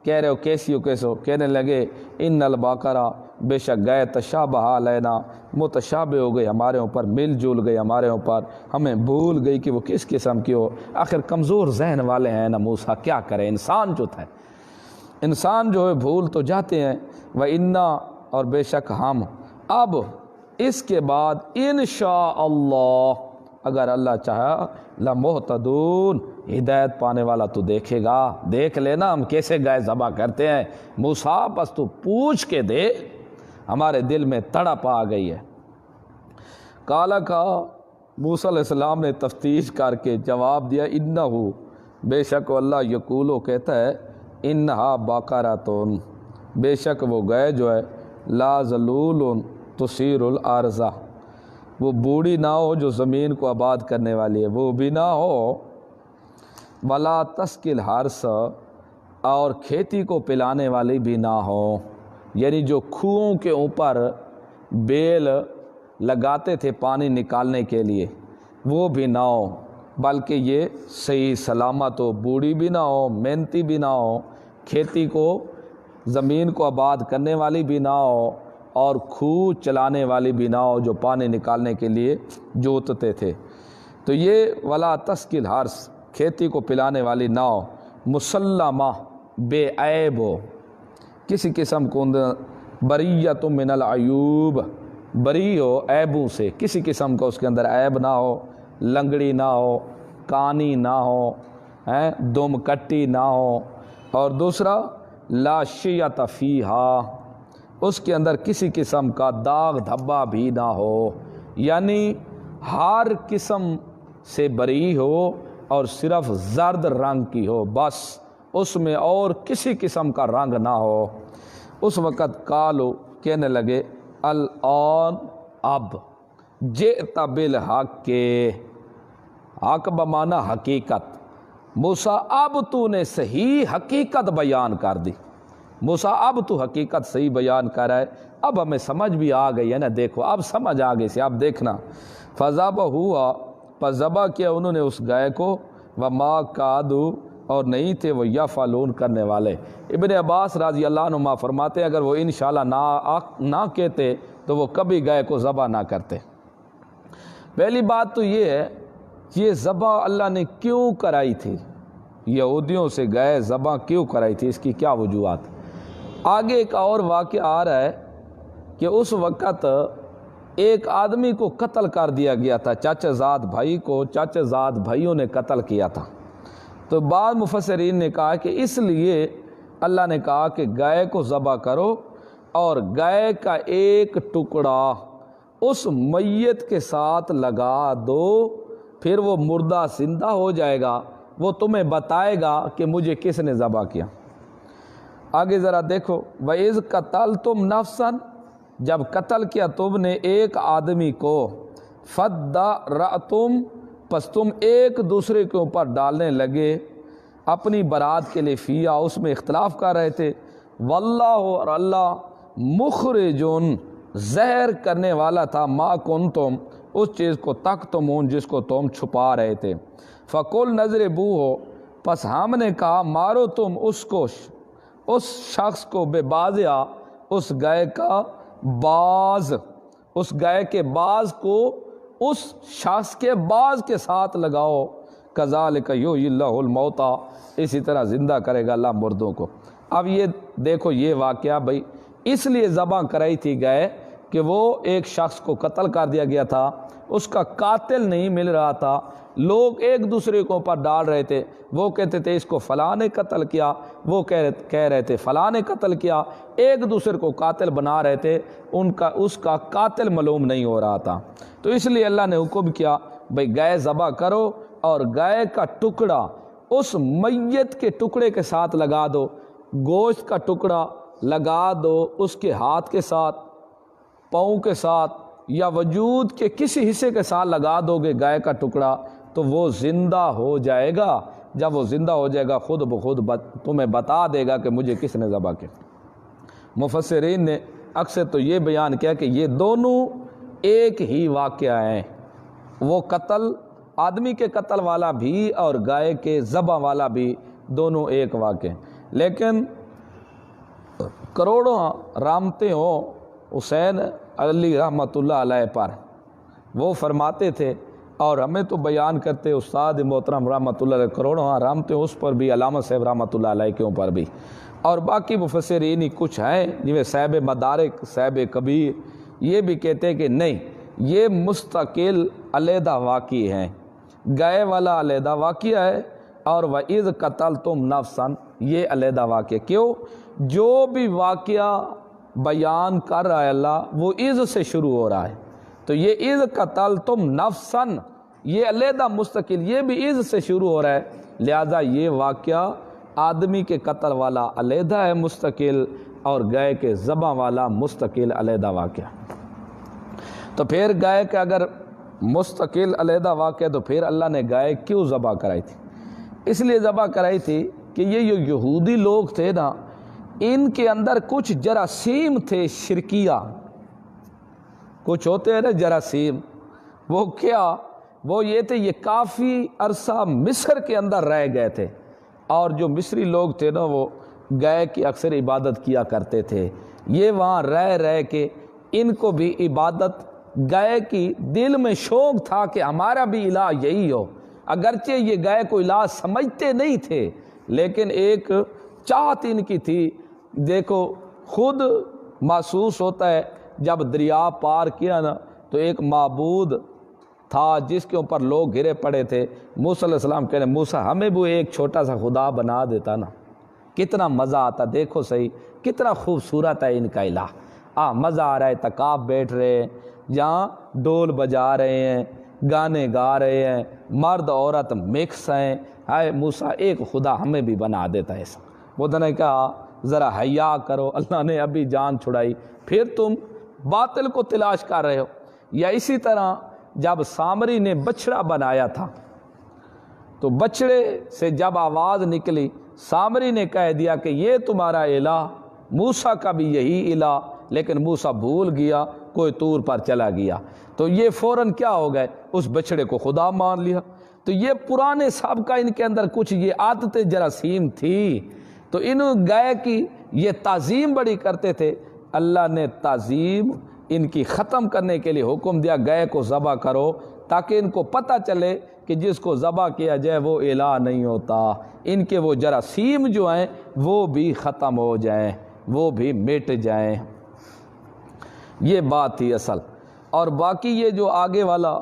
کہہ رہے ہو کیسی ہو کیسے ہو؟ کہنے لگے، ان البقرہ، بے شک گئے، تشابہ علینا، متشابہ ہو گئی ہمارے اوپر، مل جل گئی ہمارے اوپر، ہمیں بھول گئی کہ وہ کس قسم کی ہو۔ آخر کمزور ذہن والے ہیں نا موسیٰ، کیا کریں، انسان جو تھا، انسان جو ہے بھول تو جاتے ہیں، وَإِنَّا اور بے شک ہم اب اس کے بعد انشاءاللہ اگر اللہ چاہا لَمُهْتَدُونَ ہدایت پانے والا تو دیکھے گا۔ دیکھ لینا ہم کیسے گائے ذبح کرتے ہیں، موسیٰ بس تو پوچھ کے دے، ہمارے دل میں تڑپ آ گئی ہے۔ کالا کہا موسیٰ علیہ السلام نے تفتیش کر کے جواب دیا انہو بے شک اللہ یقولو کہتا ہے انہا بقرۃ بے شک وہ گائے جو ہے لا ذلول تثیر الارض وہ بوڑھی نہ ہو جو زمین کو آباد کرنے والی ہے، وہ بھی نہ ہو، ولا تسقی الحرث اور کھیتی کو پلانے والی بھی نہ ہو، یعنی جو کھوؤں کے اوپر بیل لگاتے تھے پانی نکالنے کے لیے وہ بھی نہ ہو، بلکہ یہ صحیح سلامت ہو، بوڑھی بھی نہ ہو، محنتی بھی نہ ہو، کھیتی کو زمین کو آباد کرنے والی بھی نہ ہو اور کھوہ چلانے والی بھی نہ ہو جو پانی نکالنے کے لیے جوتتے تھے۔ تو یہ ولا تسقی الحرث کھیتی کو پلانے والی نہ ہو، مسلمہ بے عیب ہو، کسی قسم کو بریۃ من العیوب بری ہو عیبوں سے، کسی قسم کا اس کے اندر عیب نہ ہو، لنگڑی نہ ہو، کانی نہ ہو، دم کٹی نہ ہو، اور دوسرا لا شیۃ فیہا اس کے اندر کسی قسم کا داغ دھبا بھی نہ ہو، یعنی ہر قسم سے بری ہو اور صرف زرد رنگ کی ہو، بس اس میں اور کسی قسم کا رنگ نہ ہو۔ اس وقت قالو کہنے لگے الآن اب جئت بالحق کے حق بمانا حقیقت، موسیٰ اب تو نے صحیح حقیقت بیان کر دی، موسیٰ اب تو حقیقت صحیح بیان کر رہا ہے، اب ہمیں سمجھ بھی آ گئی ہے نا، دیکھو اب سمجھ آ گئی سے، اب دیکھنا فذبح ہوا پس ذبح کیا انہوں نے اس گائے کو، وما کادوا اور نہیں تھے وہ یفعلون کرنے والے۔ ابن عباس رضی اللہ عنہما فرماتے ہیں اگر وہ انشاءاللہ نہ کہتے تو وہ کبھی گائے کو ذبح نہ کرتے۔ پہلی بات تو یہ ہے یہ ذبح اللہ نے کیوں کرائی تھی، یہودیوں سے گائے ذبح کیوں کرائی تھی، اس کی کیا وجوہات۔ آگے ایک اور واقعہ آ رہا ہے کہ اس وقت ایک آدمی کو قتل کر دیا گیا تھا، چچا زاد بھائی کو چچا زاد بھائیوں نے قتل کیا تھا، تو بعض مفسرین نے کہا کہ اس لیے اللہ نے کہا کہ گائے کو ذبح کرو اور گائے کا ایک ٹکڑا اس میت کے ساتھ لگا دو، پھر وہ مردہ زندہ ہو جائے گا، وہ تمہیں بتائے گا کہ مجھے کس نے ذبح کیا۔ آگے ذرا دیکھو وَإِذْ قَتَلْتُمْ نَفْسًا جب قتل کیا تم نے ایک آدمی کو، فَادَّرَأْتُمْ پس تم ایک دوسرے کے اوپر ڈالنے لگے اپنی برات کے لیے، فیا اس میں اختلاف کر رہے تھے، واللہ اور اللہ مخرجن ظاہر کرنے والا تھا ما کنتم اس چیز کو تکتمون جس کو تم چھپا رہے تھے، فقل نضربوہ پس ہم نے کہا مارو تم اس کو، اس شخص کو، بے بازیا اس گائے کا باز، اس گائے کے باز کو اس شخص کے باز کے ساتھ لگاؤ، کذالک یحیی اللہ الموتیٰ اسی طرح زندہ کرے گا اللہ مردوں کو۔ اب یہ دیکھو یہ واقعہ بھائی اس لیے ذبح کرائی تھی گائے کہ وہ ایک شخص کو قتل کر دیا گیا تھا، اس کا قاتل نہیں مل رہا تھا، لوگ ایک دوسرے کو اوپر ڈال رہے تھے، وہ کہتے تھے اس کو فلاں نے قتل کیا، وہ کہہ رہے تھے فلاں نے قتل کیا، ایک دوسرے کو قاتل بنا رہے تھے، اس کا قاتل معلوم نہیں ہو رہا تھا۔ تو اس لیے اللہ نے حکم کیا بھئی گائے ذبح کرو اور گائے کا ٹکڑا اس میت کے ٹکڑے کے ساتھ لگا دو، گوشت کا ٹکڑا لگا دو اس کے ہاتھ کے ساتھ، پاؤں کے ساتھ یا وجود کے کسی حصے کے ساتھ لگا دو گے گائے کا ٹکڑا تو وہ زندہ ہو جائے گا، جب وہ زندہ ہو جائے گا خود بخود تمہیں بتا دے گا کہ مجھے کس نے ذبح کیا۔ مفسرین نے اکثر تو یہ بیان کیا کہ یہ دونوں ایک ہی واقعہ ہیں، وہ قتل آدمی کے قتل والا بھی اور گائے کے ذبح والا بھی دونوں ایک واقع ہیں، لیکن کروڑوں رحمتیں ہوں حسین علی رحمۃ اللہ علیہ پر، وہ فرماتے تھے اور ہمیں تو بیان کرتے استاد محترم رحمۃ اللہ علیہ کروڑوں رحمتیں اس پر بھی، علامہ صاحب رحمۃ اللہ علیہ کے اوپر بھی، اور باقی مفسرین ہی کچھ ہیں جنہیں صاحب مدارک، صاحب کبیر، یہ بھی کہتے ہیں کہ نہیں، یہ مستقل علیحدہ واقعے ہیں، گئے والا علیحدہ واقعہ ہے، اور وَإِذْ قَتَلْتُمْ نَفْسًا یہ علیحدہ واقعہ۔ کیوں؟ جو بھی واقعہ بیان کر رہا ہے اللہ، وہ اذ سے شروع ہو رہا ہے، تو یہ اذ قتلتم نفسن یہ علیحدہ مستقل، یہ بھی اذ سے شروع ہو رہا ہے، لہذا یہ واقعہ آدمی کے قتل والا علیحدہ ہے مستقل، اور گائے کے ذبح والا مستقل علیحدہ واقعہ۔ تو پھر گائے کا اگر مستقل علیحدہ واقعہ، تو پھر اللہ نے گائے کیوں ذبح کرائی تھی؟ اس لیے ذبح کرائی تھی کہ یہ جو یہودی لوگ تھے نا، ان کے اندر کچھ جراثیم تھے شرکیہ، کچھ ہوتے ہیں نا جراثیم، وہ کیا؟ وہ یہ تھے، یہ کافی عرصہ مصر کے اندر رہ گئے تھے، اور جو مصری لوگ تھے نا وہ گائے کی اکثر عبادت کیا کرتے تھے، یہ وہاں رہ کے ان کو بھی عبادت گائے کی دل میں شوق تھا کہ ہمارا بھی الہ یہی ہو، اگرچہ یہ گائے کو الہ سمجھتے نہیں تھے، لیکن ایک چاہت ان کی تھی۔ دیکھو خود محسوس ہوتا ہے جب دریا پار کیا نا، تو ایک معبود تھا جس کے اوپر لوگ گھرے پڑے تھے، موسیٰ علیہ السلام کہنے موسیٰ ہمیں بھی ایک چھوٹا سا خدا بنا دیتا نا، کتنا مزہ آتا، دیکھو صحیح کتنا خوبصورت ہے ان کا الہ، مزہ آ رہا ہے، تکاب بیٹھ رہے ہیں، جہاں ڈول بجا رہے ہیں، گانے گا رہے ہیں، مرد عورت مکس ہیں، ہائے موسیٰ ایک خدا ہمیں بھی بنا دیتا ہے ایسا۔ خدا نے کہا ذرا حیا کرو، اللہ نے ابھی جان چھڑائی، پھر تم باطل کو تلاش کر رہے ہو۔ یا اسی طرح جب سامری نے بچڑا بنایا تھا، تو بچڑے سے جب آواز نکلی، سامری نے کہہ دیا کہ یہ تمہارا الہ، موسیٰ کا بھی یہی الہ، لیکن موسیٰ بھول گیا، کوئی طور پر چلا گیا، تو یہ فوراً کیا ہو گئے، اس بچڑے کو خدا مان لیا۔ تو یہ پرانے سابقہ ان کے اندر کچھ یہ عادت جراثیم تھی، تو ان گائے کی یہ تعظیم بڑی کرتے تھے۔ اللہ نے تعظیم ان کی ختم کرنے کے لیے حکم دیا گائے کو ذبح کرو، تاکہ ان کو پتہ چلے کہ جس کو ذبح کیا جائے وہ الہ نہیں ہوتا، ان کے وہ جراثیم جو ہیں وہ بھی ختم ہو جائیں، وہ بھی مٹ جائیں۔ یہ بات تھی اصل۔ اور باقی یہ جو آگے والا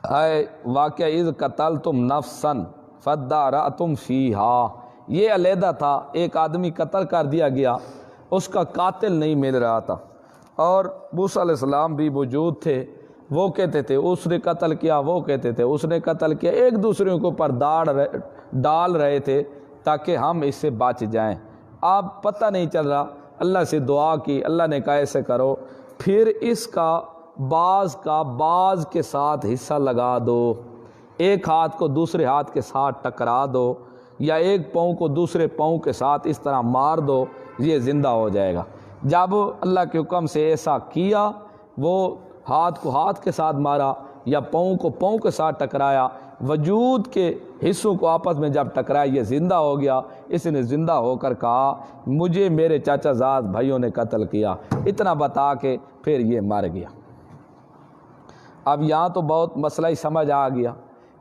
ہے واقعہ اذ قتلتم نفسا فادارأتم فیہا، یہ علیحدہ تھا، ایک آدمی قتل کر دیا گیا، اس کا قاتل نہیں مل رہا تھا، اور موسیٰ علیہ السلام بھی موجود تھے، وہ کہتے تھے اس نے قتل کیا، وہ کہتے تھے اس نے قتل کیا، ایک دوسرے کے اوپر ڈال رہے تھے تاکہ ہم اس سے بچ جائیں۔ اب پتہ نہیں چل رہا، اللہ سے دعا کی، اللہ نے کہا ایسے کرو، پھر اس کا بعض کے ساتھ حصہ لگا دو، ایک ہاتھ کو دوسرے ہاتھ کے ساتھ ٹکرا دو، یا ایک پاؤں کو دوسرے پاؤں کے ساتھ اس طرح مار دو، یہ زندہ ہو جائے گا۔ جب اللہ کے حکم سے ایسا کیا، وہ ہاتھ کو ہاتھ کے ساتھ مارا یا پاؤں کو پاؤں کے ساتھ ٹکرایا، وجود کے حصوں کو آپس میں جب ٹکرایا یہ زندہ ہو گیا۔ اس نے زندہ ہو کر کہا مجھے میرے چاچا زاد بھائیوں نے قتل کیا، اتنا بتا کے پھر یہ مر گیا۔ اب یہاں تو بہت مسئلہ ہی سمجھ آ گیا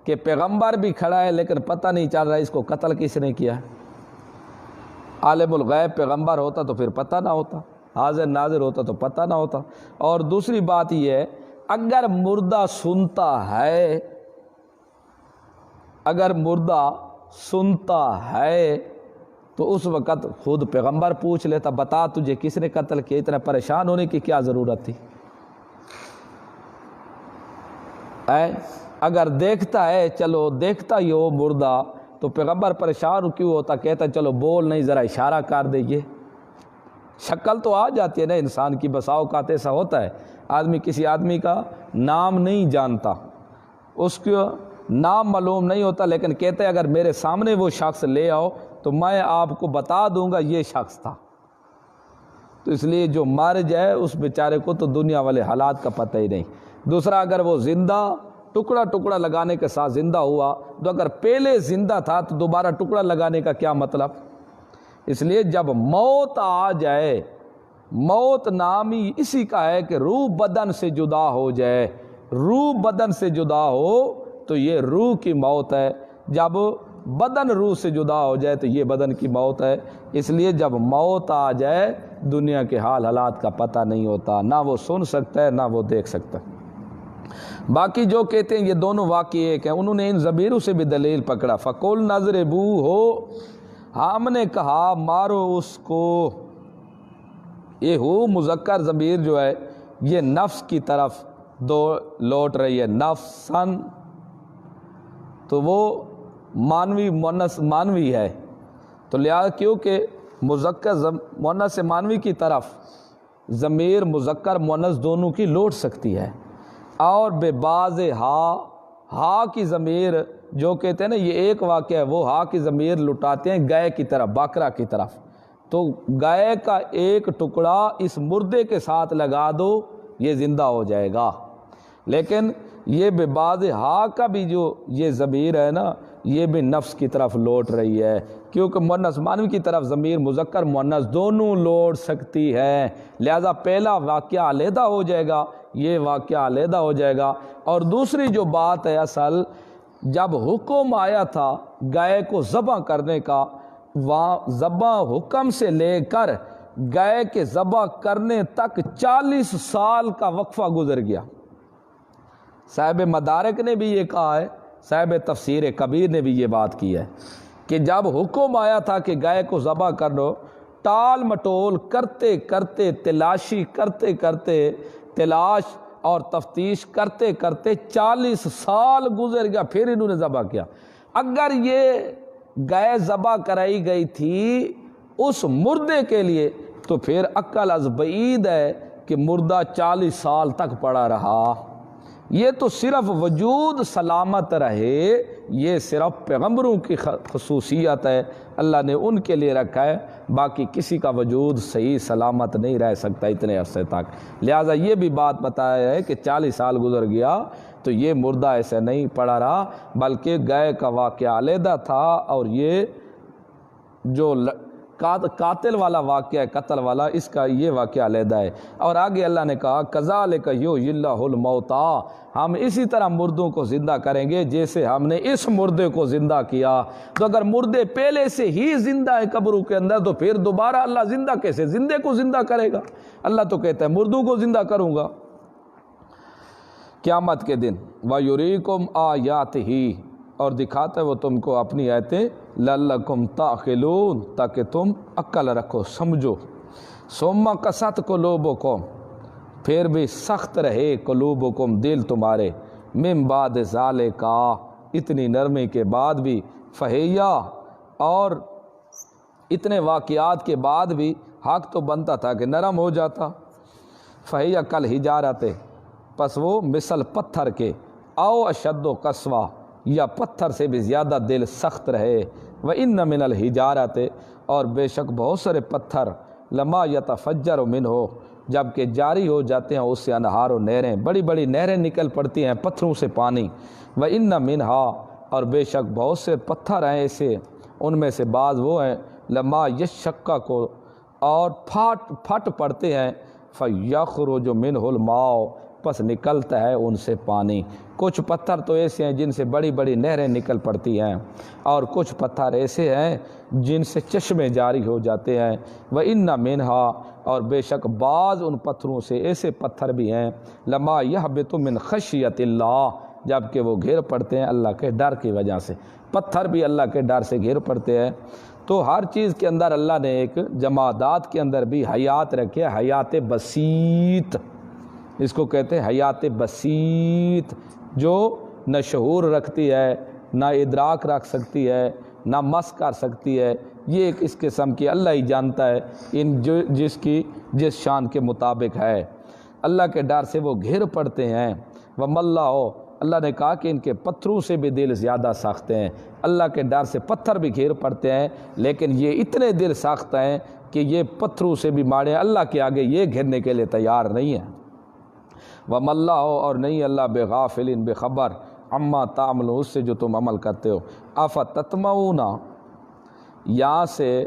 کہ پیغمبر بھی کھڑا ہے لیکن پتہ نہیں چل رہا اس کو قتل کس نے کیا ہے۔ عالم الغیب پیغمبر ہوتا تو پھر پتہ نہ ہوتا، حاضر ناظر ہوتا تو پتہ نہ ہوتا۔ اور دوسری بات یہ ہے، اگر مردہ سنتا ہے تو اس وقت خود پیغمبر پوچھ لیتا بتا تجھے کس نے قتل کیا، اتنا پریشان ہونے کی کیا ضرورت تھی؟ اگر دیکھتا ہے، چلو دیکھتا ہی ہو مردہ، تو پیغمبر پریشان کیوں ہوتا؟ کہتا چلو بول نہیں، ذرا اشارہ کر دیجئے۔ شکل تو آ جاتی ہے نا انسان کی، بسا اوقات ایسا ہوتا ہے آدمی کسی آدمی کا نام نہیں جانتا، اس کا نام معلوم نہیں ہوتا، لیکن کہتے ہیں اگر میرے سامنے وہ شخص لے آؤ تو میں آپ کو بتا دوں گا یہ شخص تھا۔ تو اس لیے جو مر جائے اس بیچارے کو تو دنیا والے حالات کا پتہ ہی نہیں۔ دوسرا، اگر وہ زندہ ٹکڑا ٹکڑا لگانے کے ساتھ زندہ ہوا، تو اگر پہلے زندہ تھا تو دوبارہ ٹکڑا لگانے کا کیا مطلب؟ اس لیے جب موت آ جائے، موت نام ہی اسی کا ہے کہ روح بدن سے جدا ہو جائے، روح بدن سے جدا ہو تو یہ روح کی موت ہے، جب بدن روح سے جدا ہو جائے تو یہ بدن کی موت ہے۔ اس لیے جب موت آ جائے دنیا کے حال حالات کا پتہ نہیں ہوتا، نہ وہ سن سکتا ہے نہ وہ دیکھ سکتا ہے۔ باقی جو کہتے ہیں یہ دونوں واقعی ایک ہیں، انہوں نے ان ضمیروں سے بھی دلیل پکڑا۔ فَقُلْ نَضْرِبُوهُ، ہم نے کہا مارو اس کو۔ یہ ہو مذکر ضمیر جو ہے یہ نفس کی طرف لوٹ رہی ہے، نفسن، تو وہ مانوی مونس مانوی ہے، تو لہذا کیونکہ مذکر مونس سے مانوی کی طرف ضمیر مذکر مونس دونوں کی لوٹ سکتی ہے۔ اور بے باز ہا کی ضمیر جو کہتے ہیں نا یہ ایک واقعہ ہے، وہ ہا کی ضمیر لٹاتے ہیں گائے کی طرف، باکرا کی طرف، تو گائے کا ایک ٹکڑا اس مردے کے ساتھ لگا دو یہ زندہ ہو جائے گا۔ لیکن یہ بے باز ہا کا بھی جو یہ ضمیر ہے نا یہ بھی نفس کی طرف لوٹ رہی ہے، کیونکہ مونس مانوی کی طرف ضمیر مذکر مونس دونوں لوٹ سکتی ہے، لہذا پہلا واقعہ علیحدہ ہو جائے گا، یہ واقعہ علیحدہ ہو جائے گا۔ اور دوسری جو بات ہے اصل، جب حکم آیا تھا گائے کو ذبح کرنے کا، وہاں ذبح حکم سے لے کر گائے کے ذبح کرنے تک 40 سال کا وقفہ گزر گیا۔ صاحب مدارک نے بھی یہ کہا ہے، صاحب تفسیر کبیر نے بھی یہ بات کی ہے کہ جب حکم آیا تھا کہ گائے کو ذبح کر لو، ٹال مٹول کرتے کرتے، تلاشی کرتے کرتے، تلاش اور تفتیش کرتے کرتے 40 سال گزر گیا، پھر انہوں نے ذبح کیا۔ اگر یہ گائے ذبح کرائی گئی تھی اس مردے کے لیے تو پھر عقل از بعید ہے کہ مردہ 40 سال تک پڑا رہا۔ یہ تو صرف وجود سلامت رہے، یہ صرف پیغمبروں کی خصوصیت ہے، اللہ نے ان کے لیے رکھا ہے، باقی کسی کا وجود صحیح سلامت نہیں رہ سکتا اتنے عرصے تک۔ لہٰذا یہ بھی بات بتایا ہے کہ 40 سال گزر گیا تو یہ مردہ ایسے نہیں پڑا رہا، بلکہ گائے کا واقعہ علیحدہ تھا، اور یہ جو قاتل والا واقعہ ہے، قتل والا، اس کا یہ واقعہ علیحدہ ہے۔ اور آگے اللہ نے کہا کذالک یحیی اللہ الموتیٰ، ہم اسی طرح مردوں کو زندہ کریں گے جیسے ہم نے اس مردے کو زندہ کیا۔ تو اگر مردے پہلے سے ہی زندہ ہے قبروں کے اندر تو پھر دوبارہ اللہ زندہ کیسے زندے کو زندہ کرے گا؟ اللہ تو کہتا ہے مردوں کو زندہ کروں گا قیامت کے دن۔ وَيُرِيكُمْ آيَاتِهِ، اور دکھاتا ہے وہ تم کو اپنی آیتیں، لَعَلَّكُمْ تَعْقِلُونَ، تاکہ تم عقل رکھو، سمجھو۔ ثُمَّ قَسَتْ قُلُوبُكُمْ، پھر بھی سخت رہے قلوبکم، دل تمہارے، من بعد ذالک، اتنی نرمی کے بعد بھی، فہیا، اور اتنے واقعات کے بعد بھی حق تو بنتا تھا کہ نرم ہو جاتا، فہیا کل حجارت، پس وہ مثل پتھر کے، او اشد و قسوہ، یا پتھر سے بھی زیادہ دل سخت رہے، وَإِنَّ مِنَ الْحِجَارَةِ، اور بے شک بہت سارے پتھر، لما یتفجر منہ، جب کہ جاری ہو جاتے ہیں اس سے انہار و نہریں، بڑی بڑی نہریں نکل پڑتی ہیں پتھروں سے پانی، وَإِنَّ مِنْهَا، اور بے شک بہت سے پتھر ہیں ایسے، ان میں سے بعض وہ ہیں لما یشقق، اور پھٹ پڑتے ہیں، فَيَخْرُجُ مِنْهُ الْمَاءُ، پس نکلتا ہے ان سے پانی۔ کچھ پتھر تو ایسے ہیں جن سے بڑی بڑی نہریں نکل پڑتی ہیں، اور کچھ پتھر ایسے ہیں جن سے چشمے جاری ہو جاتے ہیں، وَإِنَّ مِنْهَا، اور بے شک بعض ان پتھروں سے ایسے پتھر بھی ہیں، لما يَهْبِطُ مِنْ خَشْيَةِ اللَّهِ، جب کہ وہ گر پڑتے ہیں اللہ کے ڈر کی وجہ سے، پتھر بھی اللہ کے ڈر سے گر پڑتے ہیں۔ تو ہر چیز کے اندر اللہ نے ایک جمادات کے اندر بھی حیات رکھے، حیات بسیط، اس کو کہتے ہیں حیات بسیط، جو نہ شعور رکھتی ہے، نہ ادراک رکھ سکتی ہے، نہ مس کر سکتی ہے، یہ ایک اس قسم کی اللہ ہی جانتا ہے ان جس شان کے مطابق ہے۔ اللہ کے ڈر سے وہ گھر پڑتے ہیں، وَمَا اللَّهُ، اللہ نے کہا کہ ان کے پتھروں سے بھی دل زیادہ سخت ہیں، اللہ کے ڈر سے پتھر بھی گھیر پڑتے ہیں، لیکن یہ اتنے دل سخت ہیں کہ یہ پتھروں سے بھی ماڑے اللہ کے آگے یہ گھرنے کے لیے تیار نہیں ہیں۔ وَمَا اللَّهُ، اور نہیں اللہ بغافل، بخبر، عما تعملون، اس سے جو تم عمل کرتے ہو۔ افتطمعون، یہاں سے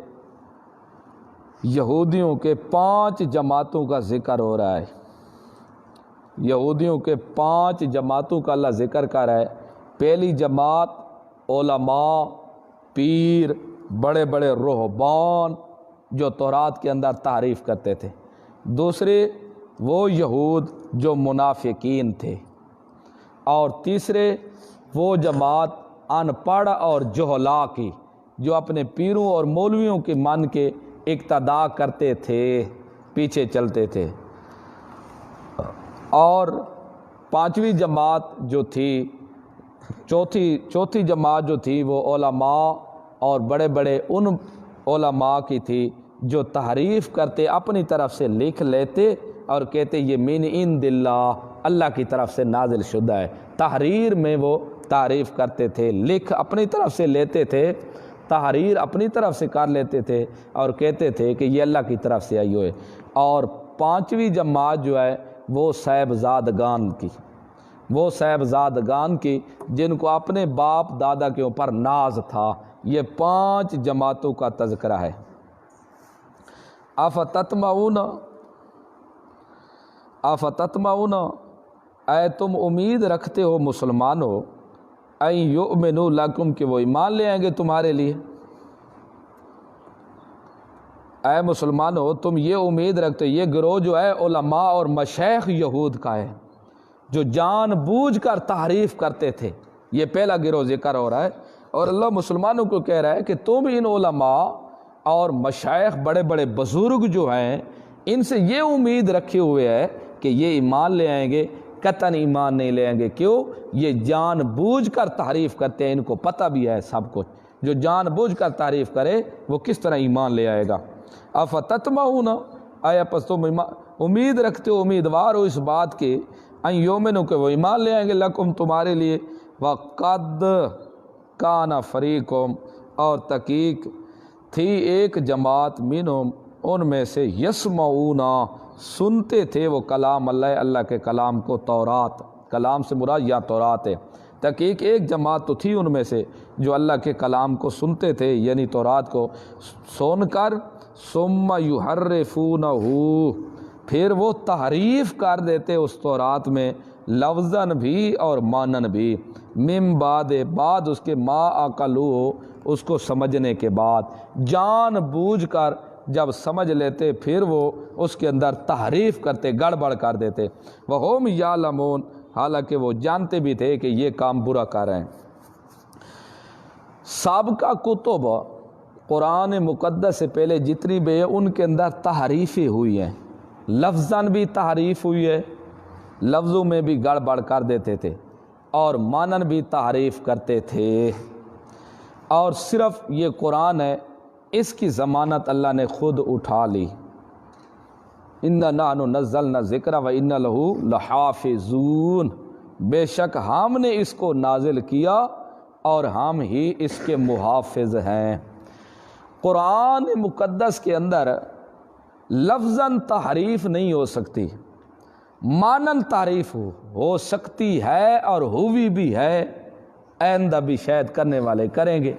یہودیوں کے 5 جماعتوں کا ذکر ہو رہا ہے، یہودیوں کے 5 جماعتوں کا اللہ ذکر کر رہا ہے۔ پہلی جماعت علماء، پیر، بڑے بڑے رہبان جو تورات کے اندر تعریف کرتے تھے۔ دوسرے وہ یہود جو منافقین تھے، اور تیسرے وہ جماعت ان پڑھ اور جہلا کی جو اپنے پیروں اور مولویوں کی مان کے اقتداء کرتے تھے، پیچھے چلتے تھے۔ اور 5ویں جماعت جو تھی، چوتھی جماعت جو تھی وہ علماء اور بڑے بڑے ان علماء کی تھی جو تحریف کرتے، اپنی طرف سے لکھ لیتے اور کہتے یہ من عند اللہ، اللہ کی طرف سے نازل شدہ ہے۔ تحریر میں وہ تعریف کرتے تھے، لکھ اپنی طرف سے لیتے تھے، تحریر اپنی طرف سے کر لیتے تھے اور کہتے تھے کہ یہ اللہ کی طرف سے آئی ہوئے۔ اور 5ویں جماعت جو ہے وہ صاحبزادگان کی جن کو اپنے باپ دادا کے اوپر ناز تھا۔ یہ 5 جماعتوں کا تذکرہ ہے۔ افتطمعون، اے تم امید رکھتے ہو مسلمانوں، ان یؤمنوا لکم کہ وہ ایمان لے آئیں گے تمہارے لیے۔ اے مسلمانوں تم یہ امید رکھتے ہو، یہ گروہ جو ہے علماء اور مشائخ یہود کا ہے جو جان بوجھ کر تحریف کرتے تھے۔ یہ پہلا گروہ ذکر ہو رہا ہے، اور اللہ مسلمانوں کو کہہ رہا ہے کہ تم ان علماء اور مشائخ بڑے بڑے بزرگ جو ہیں ان سے یہ امید رکھے ہوئے ہے کہ یہ ایمان لے آئیں گے۔ قطعاً ایمان نہیں لے آئیں گے۔ کیوں؟ یہ جان بوجھ کر تحریف کرتے ہیں، ان کو پتہ بھی ہے سب کچھ۔ جو جان بوجھ کر تعریف کرے وہ کس طرح ایمان لے آئے گا۔ افتطمعون، آیا پس تم امید رکھتے ہو، امیدوار ہو اس بات کے، ان یؤمنوا کہ وہ ایمان لے آئیں گے لکم تمہارے لیے، وقد کان فریقم، اور تحقیق تھی ایک جماعت منہم ان میں سے، یسمعون سنتے تھے وہ کلام اللہ، اللہ کے کلام کو، تورات، کلام سے مراد یا تورات ہے۔ تحقیق ایک جماعت تو تھی ان میں سے جو اللہ کے کلام کو سنتے تھے، یعنی تورات کو سن کر، ثم یحرفونہ، پھر وہ تحریف کر دیتے اس تورات میں، لفظاً بھی اور مانن بھی، من بعد اس کے ما عقلوہ، اس کو سمجھنے کے بعد، جان بوجھ کر جب سمجھ لیتے پھر وہ اس کے اندر تحریف کرتے، گڑبڑ کر دیتے۔ وہم یعلمون، حالانکہ وہ جانتے بھی تھے کہ یہ کام برا کر رہے ہیں۔ سابقہ کتب قرآن مقدس سے پہلے جتنی بھی ہیں ان کے اندر تحریفیں ہوئی ہیں، لفظاً بھی تحریف ہوئی ہے، لفظوں میں بھی گڑبڑ کر دیتے تھے، اور مانن بھی تحریف کرتے تھے۔ اور صرف یہ قرآن ہے، اس کی ضمانت اللہ نے خود اٹھا لی، اِنَّا نَحْنُ نَزَّلْنَا الذِّکْرَ وَإِنَّا لَهُ لَحَافِظُونَ، بے شک ہم نے اس کو نازل کیا اور ہم ہی اس کے محافظ ہیں۔ قرآن مقدس کے اندر لفظاً تحریف نہیں ہو سکتی، مانن تعریف ہو سکتی ہے اور ہوئی بھی ہے، آئندہ بھی شاید کرنے والے کریں گے۔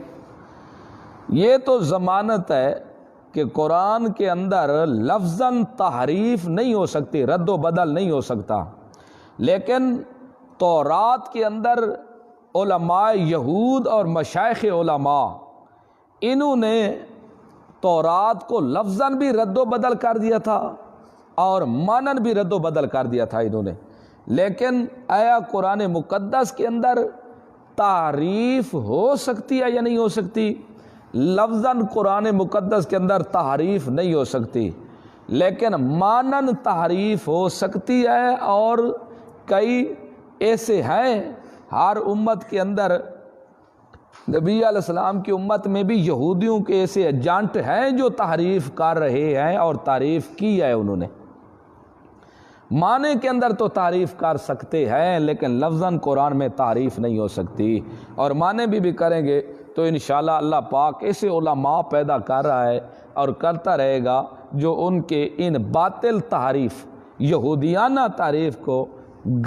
یہ تو ضمانت ہے کہ قرآن کے اندر لفظاً تحریف نہیں ہو سکتی، رد و بدل نہیں ہو سکتا، لیکن تورات کے اندر علماء یہود اور مشائخ علماء انہوں نے تورات کو لفظاً بھی رد و بدل کر دیا تھا اور مانن بھی رد و بدل کر دیا تھا انہوں نے۔ لیکن آیا قرآن مقدس کے اندر تحریف ہو سکتی ہے یا نہیں ہو سکتی؟ لفظاً قرآن مقدس کے اندر تحریف نہیں ہو سکتی، لیکن مانن تحریف ہو سکتی ہے، اور کئی ایسے ہیں ہر امت کے اندر، نبی علیہ السلام کی امت میں بھی یہودیوں کے ایسے ایجنٹ ہیں جو تحریف کر رہے ہیں اور تعریف کی ہے انہوں نے۔ معنی کے اندر تو تعریف کر سکتے ہیں لیکن لفظاً قرآن میں تعریف نہیں ہو سکتی، اور معنی بھی کریں گے تو انشاءاللہ اللہ پاک ایسے علماء پیدا کر رہا ہے اور کرتا رہے گا جو ان کے ان باطل تحریف، یہودیانہ تعریف کو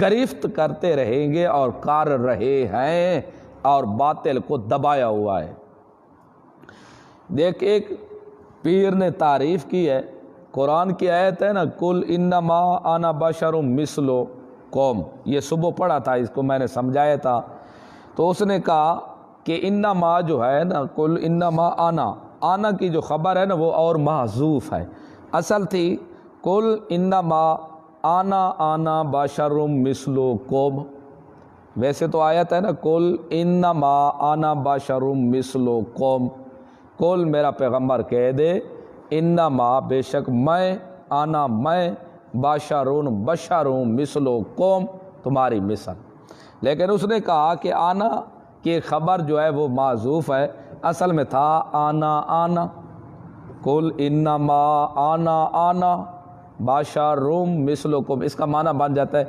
گرفت کرتے رہیں گے اور کر رہے ہیں، اور باطل کو دبایا ہوا ہے۔ دیکھ، ایک پیر نے تعریف کی ہے، قرآن کی آیت ہے نا، کل انما انا بشر مثلو، قوم، یہ صبح پڑھا تھا، اس کو میں نے سمجھایا تھا۔ تو اس نے کہا کہ انما جو ہے نا، قل انما آنا کی جو خبر ہے نا وہ اور محذوف ہے، اصل تھی قل انما آنا بشر مثلکم، ویسے تو آیت ہے نا قل انما انا بشر مثلکم، قل میرا پیغمبر کہہ دے انما بے شک میں بشر مثلکم تمہاری مثل، لیکن اس نے کہا کہ آنا کی خبر جو ہے وہ معذوف ہے، اصل میں تھا آنا قل انما آنا بشر مثلکم، اس کا معنی بن جاتا ہے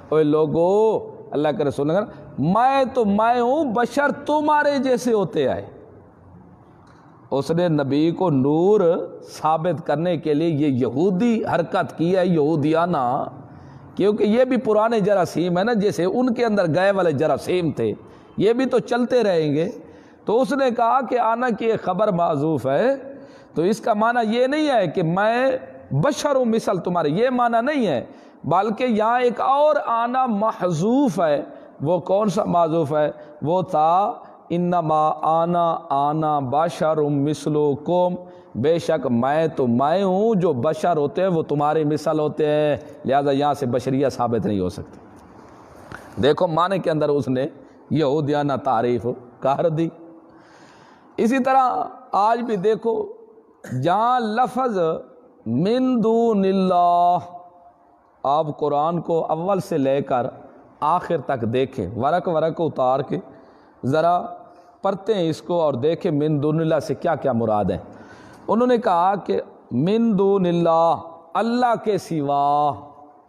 اوے لوگو، اللہ کے رسول نے کہا میں ہوں بشر تمہارے جیسے ہوتے آئے۔ اس نے نبی کو نور ثابت کرنے کے لیے یہ یہودی حرکت کی ہے، یہودیانہ، کیونکہ یہ بھی پرانے جراثیم ہے نا، جیسے ان کے اندر گئے والے جراثیم تھے، یہ بھی تو چلتے رہیں گے۔ تو اس نے کہا کہ آنا کی ایک خبر معذوف ہے، تو اس کا معنی یہ نہیں ہے کہ میں بشر و مثل تمہارے، یہ معنی نہیں ہے، بلکہ یہاں ایک اور آنا محذوف ہے۔ وہ کون سا محذوف ہے؟ وہ تھا انما آنا بشر مثلکم، بے شک میں ہوں، جو بشر ہوتے ہیں وہ تمہارے مثل ہوتے ہیں، لہذا یہاں سے بشریہ ثابت نہیں ہو سکتی۔ دیکھو معنی کے اندر اس نے یہودیانہ تعریف کر دی۔ اسی طرح آج بھی دیکھو جہاں لفظ من دون اللہ، آپ قرآن کو اول سے لے کر آخر تک دیکھیں، ورق اتار کے ذرا پڑھتے ہیں اس کو اور دیکھیں من دون اللہ سے کیا کیا مراد ہے۔ انہوں نے کہا کہ من دون اللہ، اللہ کے سوا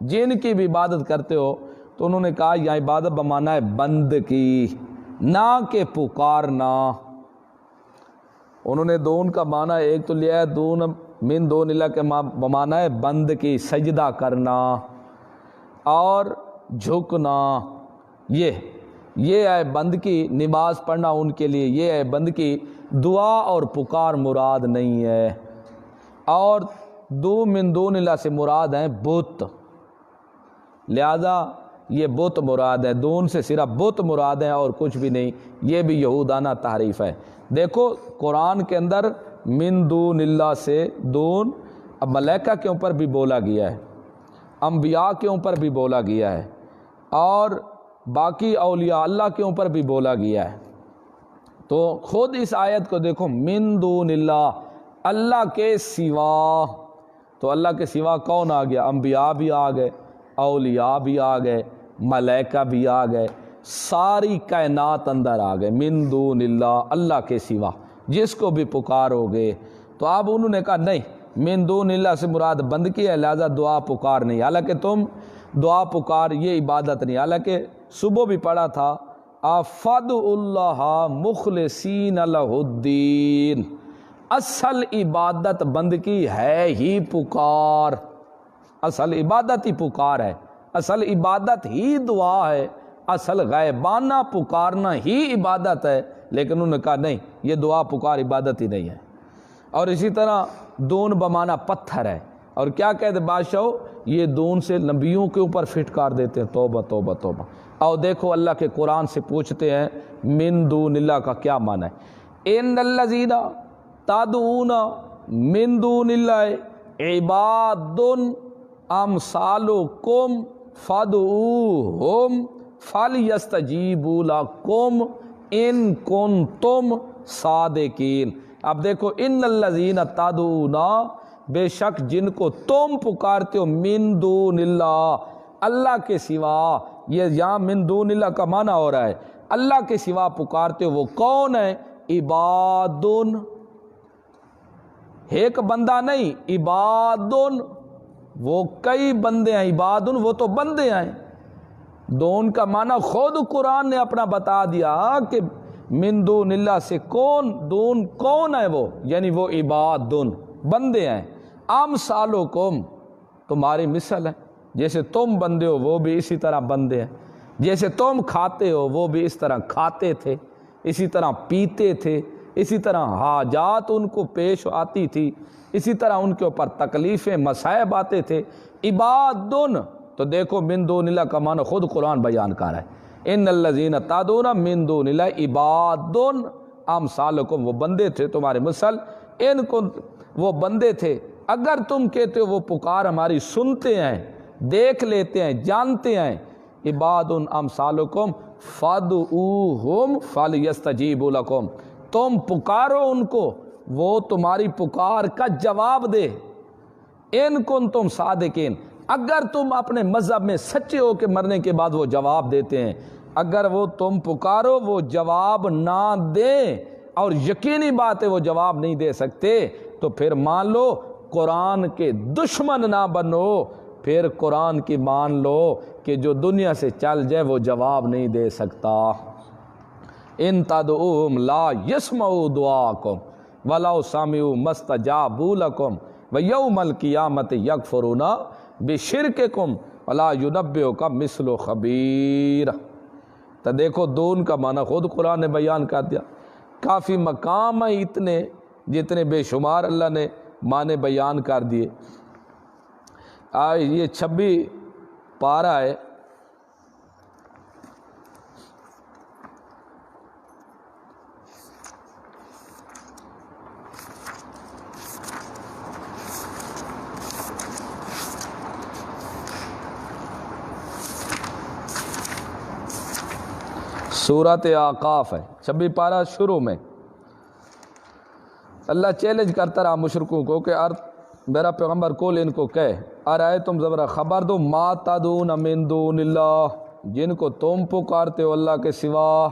جن کی بھی عبادت کرتے ہو، تو انہوں نے کہا یہ عبادت بمعنی ہے بند کی، نہ کہ پکارنا۔ انہوں نے دون کا معنی ایک تو لیا ہے من دون اللہ کے بمعنی ہے بند کی، سجدہ کرنا اور جھکنا، یہ ہے بند کی، نماز پڑھنا ان کے لیے یہ ہے بند کی، دعا اور پکار مراد نہیں ہے۔ اور من دون اللہ سے مراد ہیں بت، لہذا یہ بت مراد ہے، دون سے صرف بت مراد ہے اور کچھ بھی نہیں، یہ بھی یہودانہ تعریف ہے۔ دیکھو قرآن کے اندر من دون اللہ سے دون اب ملائکہ کے اوپر بھی بولا گیا ہے، انبیاء کے اوپر بھی بولا گیا ہے، اور باقی اولیاء اللہ کے اوپر بھی بولا گیا ہے۔ تو خود اس آیت کو دیکھو من دون اللہ، اللہ کے سوا، تو اللہ کے سوا کون آ گیا؟ انبیاء بھی آ گئے، اولیاء بھی آ گئے، ملائکہ بھی آ گئے، ساری کائنات اندر آ گئے۔ من دون اللہ، اللہ کے سوا جس کو بھی پکارو گے۔ تو اب انہوں نے کہا نہیں، من دون اللہ سے مراد بند کی ہے، لہذا دعا پکار نہیں، حالانکہ تم دعا پکار یہ عبادت نہیں، حالانکہ صبح بھی پڑھا تھا فادعوا اللہ مخلصین لہ الدین، اصل عبادت بند کی ہے ہی پکار، اصل عبادت ہی پکار ہے، اصل عبادت ہی دعا ہے، اصل غیبانہ پکارنا ہی عبادت ہے، لیکن انہوں نے کہا نہیں، یہ دعا پکار عبادت ہی نہیں ہے۔ اور اسی طرح دون بمانا پتھر ہے، اور کیا کہتے بادشاہ، یہ دون سے نبیوں کے اوپر فٹ کر دیتے ہیں، توبہ توبہ توبہ۔ اور دیکھو اللہ کے قرآن سے پوچھتے ہیں من دون اللہ کا کیا معنی ہے؟ ان الذین تدعون من دون اللہ عباد امثالکم فادعوہم فلیستجیبوا لکم ان کنتم صادقین۔ اب دیکھو ان الذین تدعون، بے شک جن کو تم پکارتے ہو، من دون اللہ، اللہ کے سوا، یہ یہاں من دون اللہ کا معنی ہو رہا ہے، اللہ کے سوا پکارتے ہو، وہ کون ہے؟ عبادن، ایک بندہ نہیں، عبادن، وہ کئی بندے ہیں، عبادن وہ تو بندے ہیں۔ دون کا معنی خود قرآن نے اپنا بتا دیا کہ من دون اللہ سے دون کون ہے وہ، یعنی وہ عبادن، بندے ہیں، امثالکم، تمہاری مثل ہے، جیسے تم بندے ہو وہ بھی اسی طرح بندے ہیں، جیسے تم کھاتے ہو وہ بھی اس طرح کھاتے تھے، اسی طرح پیتے تھے، اسی طرح حاجات ان کو پیش آتی تھی، اسی طرح ان کے اوپر تکلیفیں مصائب آتے تھے۔ عبادن تو دیکھو من دون اللہ کا معنی خود قرآن بیان کر رہا ہے، ان الذین تدعون من دون اللہ عباد امثالکم، وہ بندے تھے تمہارے مثل، ان کو وہ بندے تھے اگر تم کہتے ہو وہ پکار ہماری سنتے ہیں، دیکھ لیتے ہیں، جانتے ہیں، عباد امثالکم فادعوہم فلیستجیبوا لکم، تم پکارو ان کو، وہ تمہاری پکار کا جواب دے، ان کنتم صادقین، اگر تم اپنے مذہب میں سچے ہو کہ مرنے کے بعد وہ جواب دیتے ہیں، اگر وہ تم پکارو وہ جواب نہ دیں، اور یقینی بات ہے وہ جواب نہیں دے سکتے، تو پھر مان لو قرآن کے دشمن نہ بنو، پھر قرآن کی مان لو کہ جو دنیا سے چل جائے وہ جواب نہیں دے سکتا۔ ان تدعوہم لا یسمعوا دعاءکم ولو سمعوا ما استجابوا لکم ویوم القیامۃ یکفرون بشرککم ولا ینبئک مثل خبیر۔ تو دیکھو دون کا معنی خود قرآن نے بیان کر دیا، کافی مقام ہیں اتنے جتنے بے شمار اللہ نے معنی بیان کر دیے۔ یہ 26 پارہ ہے، سورۃ اعقاف ہے، 26 پارہ شروع میں اللہ چیلنج کرتا رہا مشرکوں کو کہ میرا پیغمبر کول ان کو کہے ارائے تم ذرا خبر دو ما تدعون من دون اللہ، جن کو تم پکارتے ہو اللہ کے سوا،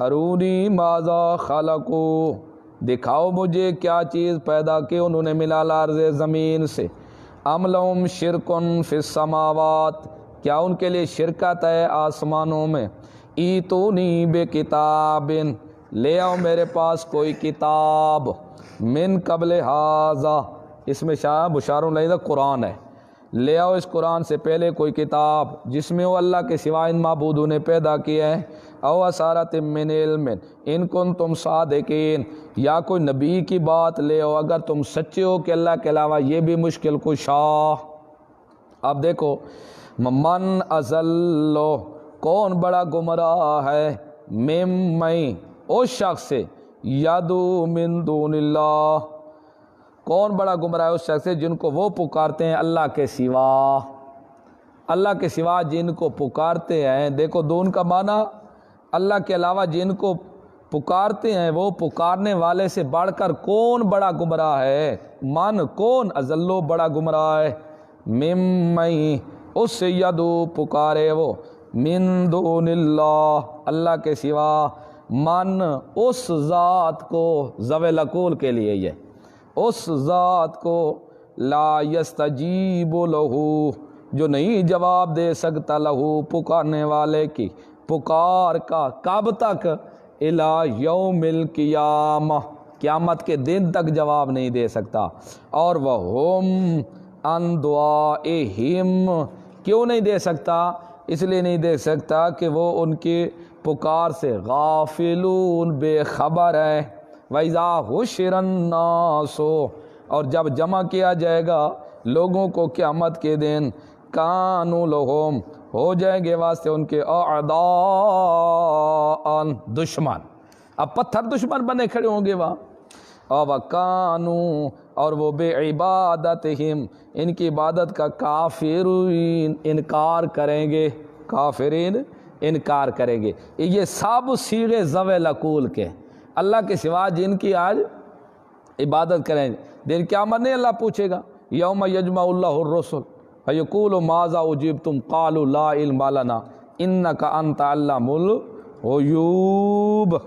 ارونی ماذا خلقو، دکھاؤ مجھے کیا چیز پیدا کی انہوں نے ملا الارض زمین سے، ام لہم شرکن فی السماوات، کیا ان کے لیے شرکت ہے آسمانوں میں، ایتونی بے کتاب، لے آؤ میرے پاس کوئی کتاب، من قبل ھذا، اس میں شاہ مشار الیہ قرآن ہے، لے آؤ اس قرآن سے پہلے کوئی کتاب جس میں وہ اللہ کے سوا ان معبودوں نے پیدا کیا ہے، او اثارۃ من علم ان کنتم صادقین، یا کوئی نبی کی بات لے آؤ اگر تم سچے ہو کہ اللہ کے علاوہ یہ بھی مشکل کشا۔ اب دیکھو من اضل، کون بڑا گمراہ ہے، ممن، اس شخص سے، یدعو من دون اللہ، کون بڑا گمراہ ہے اس شخص سے جن کو وہ پکارتے ہیں اللہ کے سوا، اللہ کے سوا جن کو پکارتے ہیں۔ دیکھو دون کا معنی اللہ کے علاوہ جن کو پکارتے ہیں، وہ پکارنے والے سے بڑھ کر کون بڑا گمراہ ہے، من کون، اضلو بڑا گمراہ ہے، ممن اس سے، یدعو پکارے وہ، من دون اللہ اللہ کے سوا، من اس ذات کو، ذوی العقول کے لیے یہ، اس ذات کو، لا یستجیب لہو، جو نہیں جواب دے سکتا، لہو پکارنے والے کی پکار کا، کب تک، الی یوم القیامہ، قیامت کے دن تک جواب نہیں دے سکتا، اور وہم عن دعائہم، کیوں نہیں دے سکتا، اس لیے نہیں دے سکتا کہ وہ ان کی پکار سے غافلون، بے خبر ہے، وَإِذَا حُشِرَ النَّاسُ، اور جب جمع کیا جائے گا لوگوں کو قیامت کے دن، کانوا لہم، ہو جائیں گے واسطے ان کے، اعداء، دشمن، اب پتھر دشمن بنے کھڑے ہوں گے وہاں، وَكَانُوا، اور وہ بے عبادتہم، ان کی عبادت کا، کافرین، انکار کریں گے، کافرین انکار کریں گے۔ یہ سب صیغے ذوی العقول کے، اللہ کے سوا جن کی آج عبادت کریں، دن قیامت نہیں اللہ پوچھے گا، یوم یجمع اللہ الرسل فیقول ماذا اجبتم قالوا لا علم لنا انک انت علام الغیوب۔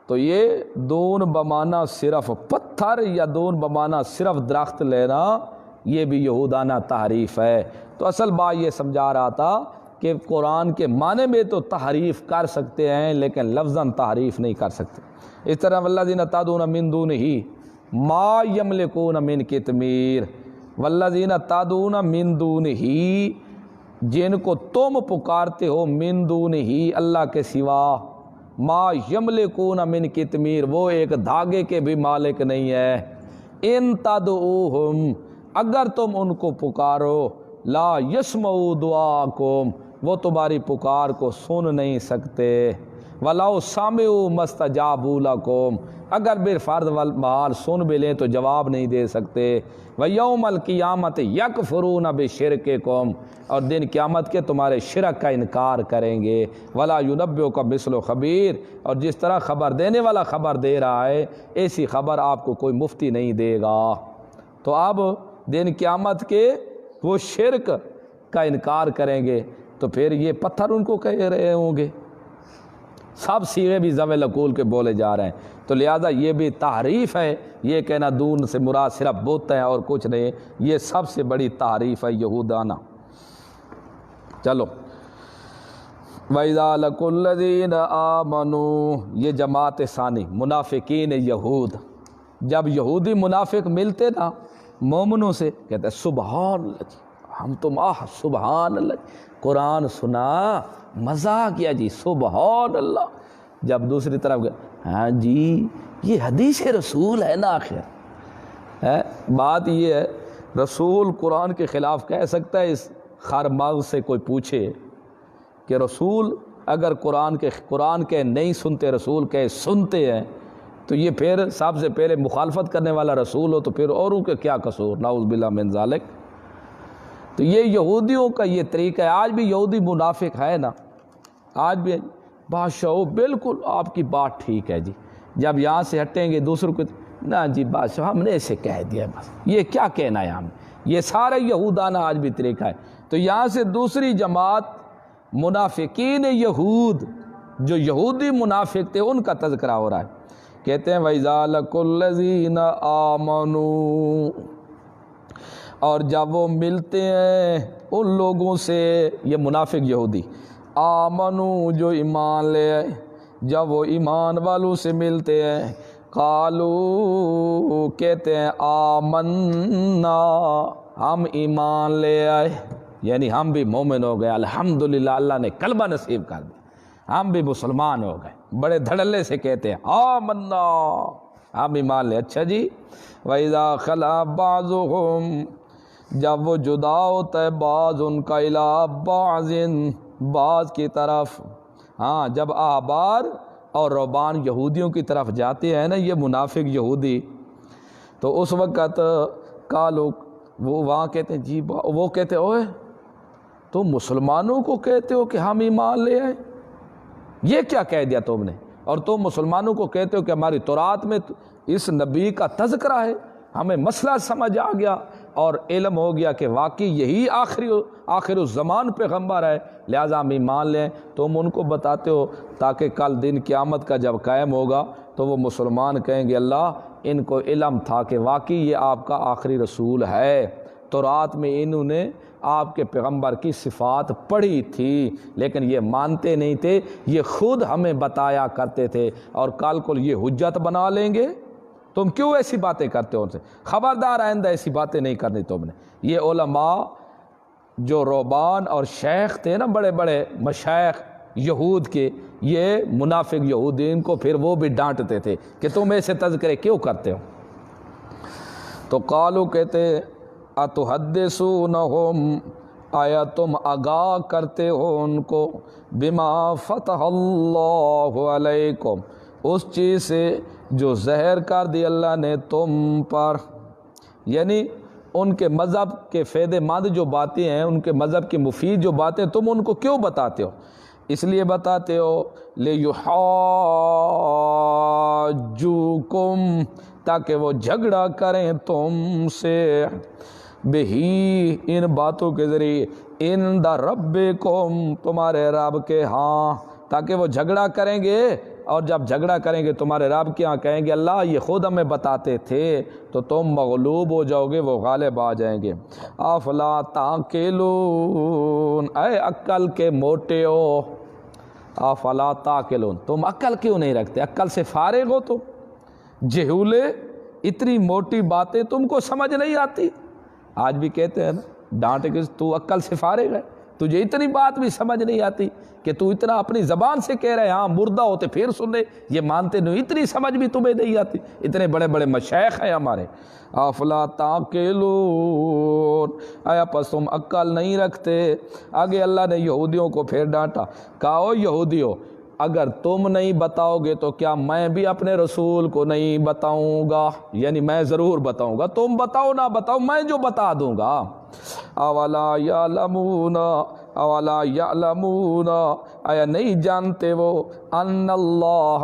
تو یہ دون بمانہ صرف پتھر یا دون بمانہ صرف درخت لینا، یہ بھی یہودانہ تحریف ہے۔ تو اصل بات یہ سمجھا رہا تھا کہ قرآن کے معنی میں تو تحریف کر سکتے ہیں لیکن لفظاً تحریف نہیں کر سکتے۔ اس طرح والذین تدعون من دونہ ما یملکون من قطمیر، والذین تدعون من دونہ، جن کو تم پکارتے ہو، من دونہ اللہ کے سوا، ما یملکون من قطمیر، وہ ایک دھاگے کے بھی مالک نہیں ہے، ان تدعوہم، اگر تم ان کو پکارو لا یسمعوا دعاکم وہ تمہاری پکار کو سن نہیں سکتے، وَلَوْ سَمِعُوا مَا اسْتَجَابُوا لَكُمْ اگر بالفرض والمحال سن بھی لیں تو جواب نہیں دے سکتے، وَيَوْمَ الْقِيَامَةِ يَكْفُرُونَ بِشِرْكِكُمْ اور دن قیامت کے تمہارے شرک کا انکار کریں گے، وَلَا يُنَبِّئُكَ مِثْلُ خَبِيرٍ اور جس طرح خبر دینے والا خبر دے رہا ہے ایسی خبر آپ کو کوئی مفتی نہیں دے گا۔ تو اب دن قیامت کے وہ شرک کا انکار کریں گے تو پھر یہ پتھر ان کو کہہ رہے ہوں گے، سب صیغے بھی ذوی العقول کے بولے جا رہے ہیں، تو لہذا یہ بھی تعریف ہے، یہ کہنا دون سے مراد صرف بت ہے اور کچھ نہیں، یہ سب سے بڑی تعریف ہے یہودانہ۔ چلو وَإِذَا لَقُوا الَّذِينَ آمَنُوا یہ جماعت ثانی منافقین یہود، جب یہودی منافق ملتے نا مومنوں سے کہتے ہیں سبحان اللہ جی ہم تم سبحان اللہ جی قرآن سنا مزہ کیا جی سبحان اللہ، جب دوسری طرف گئے ہاں جی یہ حدیث رسول ہے نا آخر ہے، بات یہ ہے رسول قرآن کے خلاف کہہ سکتا ہے؟ اس خر مغز سے کوئی پوچھے کہ رسول اگر قرآن کے نہیں سنتے رسول کے سنتے ہیں تو یہ پھر سب سے پہلے مخالفت کرنے والا رسول ہو تو پھر اوروں کے کیا قصور، نعوذ باللہ من ذالک۔ تو یہ یہودیوں کا یہ طریقہ ہے، آج بھی یہودی منافق ہے نا، آج بھی بادشاہ بالکل آپ کی بات ٹھیک ہے جی، جب یہاں سے ہٹیں گے دوسروں کو نا جی بادشاہ ہم نے اسے کہہ دیا بس یہ کیا کہنا ہے ہم، یہ سارا یہودانہ آج بھی طریقہ ہے۔ تو یہاں سے دوسری جماعت منافقین یہود جو یہودی منافق تھے ان کا تذکرہ ہو رہا ہے، کہتے ہیں وَإِذَا لَقُوا الَّذِينَ آمَنُوا اور جب وہ ملتے ہیں ان لوگوں سے، یہ منافق یہودی آمنو جو ایمان لے آئے، جب وہ ایمان والوں سے ملتے ہیں قالو کہتے ہیں آمنا ہم ایمان لے آئے، یعنی ہم بھی مومن ہو گئے، الحمدللہ اللہ نے کلمہ نصیب کر دیا، ہم بھی مسلمان ہو گئے، بڑے دھڑلے سے کہتے ہیں آمنا ہم ایمان لے۔ اچھا جی وَإِذَا خَلَا بَعْضُهُمْ جب وہ جدا ہوتا ہے بعض ان کا اِلَىٰ بَعْضٍ بعض کی طرف، ہاں جب احبار اور رہبان یہودیوں کی طرف جاتے ہیں نا یہ منافق یہودی، تو اس وقت کالو وہ وہاں کہتے ہیں جی وہ کہتے اوئے تم مسلمانوں کو کہتے ہو کہ ہم ایمان لے آئے، یہ کیا کہہ دیا تم نے، اور تم مسلمانوں کو کہتے ہو کہ ہماری تورات میں اس نبی کا تذکرہ ہے، ہمیں مسئلہ سمجھ آ گیا اور علم ہو گیا کہ واقعی یہی آخر الزمان پیغمبر ہے لہٰذا ہم ایمان لیں، تم ان کو بتاتے ہو تاکہ کل دن قیامت کا جب قائم ہوگا تو وہ مسلمان کہیں گے اللہ ان کو علم تھا کہ واقعی یہ آپ کا آخری رسول ہے، تورات میں انہوں نے آپ کے پیغمبر کی صفات پڑھی تھی لیکن یہ مانتے نہیں تھے، یہ خود ہمیں بتایا کرتے تھے اور کل کو یہ حجت بنا لیں گے، تم کیوں ایسی باتیں کرتے ہو ان سے، خبردار آئندہ ایسی باتیں نہیں کرنی تم نے۔ یہ علماء جو رہبان اور شیخ تھے نا بڑے بڑے مشائخ یہود کے، یہ منافق یہودی ان کو پھر وہ بھی ڈانٹتے تھے کہ تم ایسے تذکرے کیوں کرتے ہو، تو قالو کہتے اتحدثونہم آیا تم آگاہ کرتے ہو ان کو بما فتح اللہ علیکم اس چیز سے جو ظاہر کر دی اللہ نے تم پر، یعنی ان کے مذہب کے فائدہ مند جو باتیں ہیں، ان کے مذہب کی مفید جو باتیں تم ان کو کیوں بتاتے ہو، اس لیے بتاتے ہو لِيُحَاجُّوكُمْ تاکہ وہ جھگڑا کریں تم سے، بہی ان باتوں کے ذریعے عند ربکم تمہارے رب کے ہاں، تاکہ وہ جھگڑا کریں گے اور جب جھگڑا کریں گے تمہارے رب کے ہاں کہیں گے اللہ یہ خود ہمیں بتاتے تھے، تو تم مغلوب ہو جاؤ گے، وہ غالب آ جائیں گے۔ افلا تعقلون اے عقل کے موٹے ہو، افلا تعقلون تم عقل کیوں نہیں رکھتے، عقل سے فارغ ہو تم، جہولے اتنی موٹی باتیں تم کو سمجھ نہیں آتی، آج بھی کہتے ہیں نا ڈانٹ کے تو عقل سے فارغ ہے، تجھے اتنی بات بھی سمجھ نہیں آتی کہ تو اتنا اپنی زبان سے کہہ رہے ہاں مردہ ہوتے پھر سن لے، یہ مانتے نہیں، اتنی سمجھ بھی تمہیں نہیں آتی؟ اتنے بڑے بڑے مشائخ ہیں ہمارے۔ افلا تعقلون، آیا پس تم عقل نہیں رکھتے؟ آگے اللہ نے یہودیوں کو پھر ڈانٹا، کہا او یہودیو، اگر تم نہیں بتاؤ گے تو کیا میں بھی اپنے رسول کو نہیں بتاؤں گا؟ یعنی میں ضرور بتاؤں گا، تم بتاؤ نہ بتاؤ میں جو بتا دوں گا۔ اولا یعلمون، اولا یعلمون، آیا نہیں جانتے وہ، ان اللہ،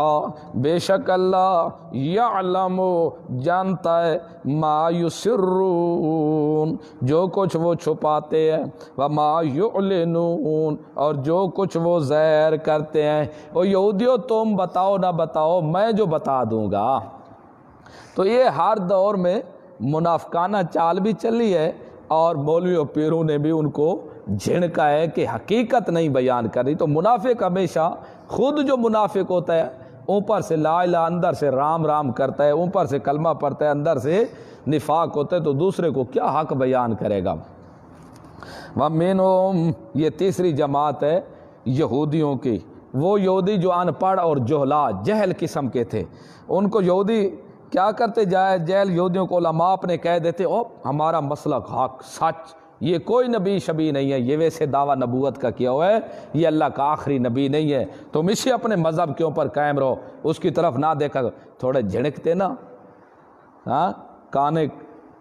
بے شک اللہ، یعلم، جانتا ہے، ما یسرون، جو کچھ وہ چھپاتے ہیں، وما یعلنون، اور جو کچھ وہ ظاہر کرتے ہیں۔ او یہودیو تم بتاؤ نہ بتاؤ میں جو بتا دوں گا۔ تو یہ ہر دور میں منافقانہ چال بھی چلی ہے، اور مولوی و پیروں نے بھی ان کو جھڑکا ہے کہ حقیقت نہیں بیان کر رہی۔ تو منافق ہمیشہ خود جو منافق ہوتا ہے اوپر سے لا الہ، اندر سے رام رام کرتا ہے، اوپر سے کلمہ پڑھتا ہے، اندر سے نفاق ہوتا ہے، تو دوسرے کو کیا حق بیان کرے گا۔ وَمِنْهُمْ، یہ تیسری جماعت ہے یہودیوں کی، وہ یہودی جو ان پڑھ اور جہلا، جہل قسم کے تھے۔ ان کو یہودی کیا کرتے جائے، جہل یہودیوں کو علماء اپنے کہہ دیتے، او ہمارا مسلک حق سچ، یہ کوئی نبی شبی نہیں ہے، یہ ویسے دعویٰ نبوت کا کیا ہوا ہے، یہ اللہ کا آخری نبی نہیں ہے، تم اسی اپنے مذہب کے اوپر قائم رہو، اس کی طرف نہ دیکھا۔ تھوڑے جھڑکتے نا، ہاں کانے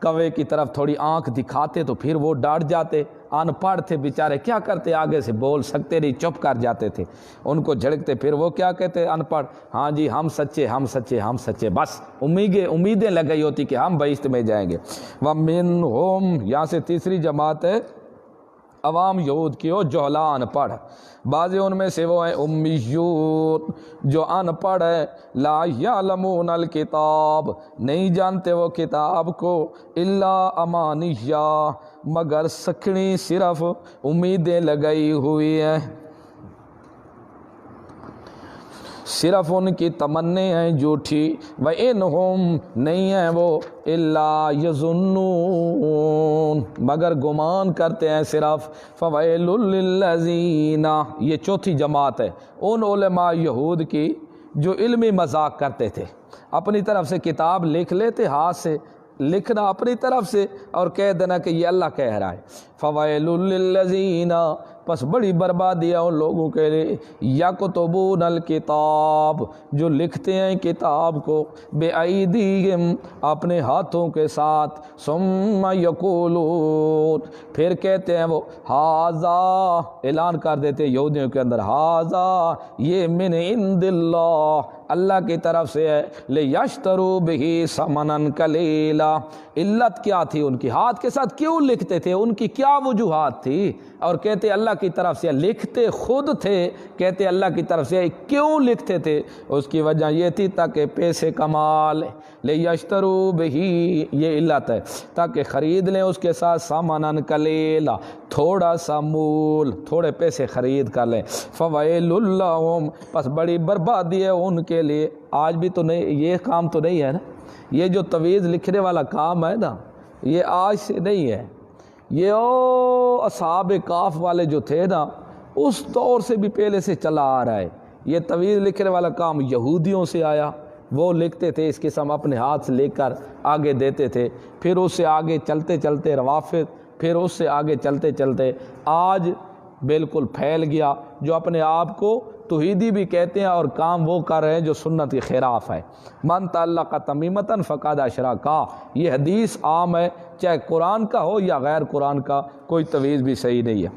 کوے کی طرف تھوڑی آنکھ دکھاتے تو پھر وہ ڈانٹ جاتے۔ ان پڑھ تھے بیچارے، کیا کرتے، آگے سے بول سکتے نہیں، چپ کر جاتے تھے۔ ان کو جھڑکتے، پھر وہ کیا کہتے ان پڑھ، ہاں جی ہم سچے ہم سچے ہم سچے، بس امیدیں لگئی ہوتی کہ ہم بہشت میں جائیں گے۔ وَمِنْهُمْ، یہاں سے تیسری جماعت ہے عوام یہود کی، ہو جہلا ان پڑھ، بعض ان میں سے وہ ہیں امیون، جو ان پڑھ ہے، لا یعلمون الکتاب، نہیں جانتے وہ کتاب کو، الا امانیہ، مگر سکھڑی صرف امیدیں لگائی ہوئی ہیں، صرف ان کی تمنے ہیں جھوٹی۔ وَإِنْهُمْ، نہیں ہیں وہ، إِلَّا يَظُنُّونَ، مگر گمان کرتے ہیں صرف۔ فَوَيْلٌ لِلَّذِينَ، یہ چوتھی جماعت ہے ان علماء یہود کی جو علمی مذاق کرتے تھے، اپنی طرف سے کتاب لکھ لیتے، ہاتھ سے لکھنا اپنی طرف سے اور کہہ دینا کہ یہ اللہ کہہ رہا ہے۔ فَوَيْلٌ لِلَّذِينَ، پس بڑی بربادی ہے ان لوگوں کے لیے، یکتبون الکتاب، جو لکھتے ہیں کتاب کو، بِأَیْدِیہِم، اپنے ہاتھوں کے ساتھ، ثم یقولون، پھر کہتے ہیں وہ، ھذا، اعلان کر دیتے یہودیوں کے اندر، ھذا، یہ من عند اللہ، اللہ کی طرف سے ہے، لیشتروا بہ ثمنا قلیلا۔ علت کیا تھی ان کی، ہاتھ کے ساتھ کیوں لکھتے تھے، ان کی کیا وجوہات تھی، اور کہتے اللہ کی طرف سے، لکھتے خود تھے، کہتے اللہ کی طرف سے، کیوں لکھتے تھے، اس کی وجہ یہ تھی تاکہ پیسے کما لیں، لیشتروا بہ، یہ علت ہے، تاکہ خرید لیں اس کے ساتھ ثمنا قلیلا، تھوڑا سا مول، تھوڑے پیسے خرید کر لیں۔ فویل لہم، پس بڑی بربادی ہے ان کے لیے۔ آج بھی تو نہیں، یہ کام تو نہیں ہے نا، یہ جو تویز لکھنے والا کام ہے نا، یہ آج سے نہیں ہے، یہ اصحاب کاف والے جو تھے نا، اس دور سے بھی پہلے سے چلا آ رہا ہے۔ یہ تویز لکھنے والا کام یہودیوں سے آیا، وہ لکھتے تھے اس قسم، اپنے ہاتھ سے لے کر آگے دیتے تھے، پھر اس سے آگے چلتے چلتے روافض، پھر اس سے آگے چلتے چلتے آج بالکل پھیل گیا، جو اپنے آپ کو توحیدی بھی کہتے ہیں اور کام وہ کر رہے ہیں جو سنت کے خلاف ہے۔ من تعلق تمیمۃ فقد اشرک، یہ حدیث عام ہے، چاہے قرآن کا ہو یا غیر قرآن کا، کوئی تویز بھی صحیح نہیں ہے۔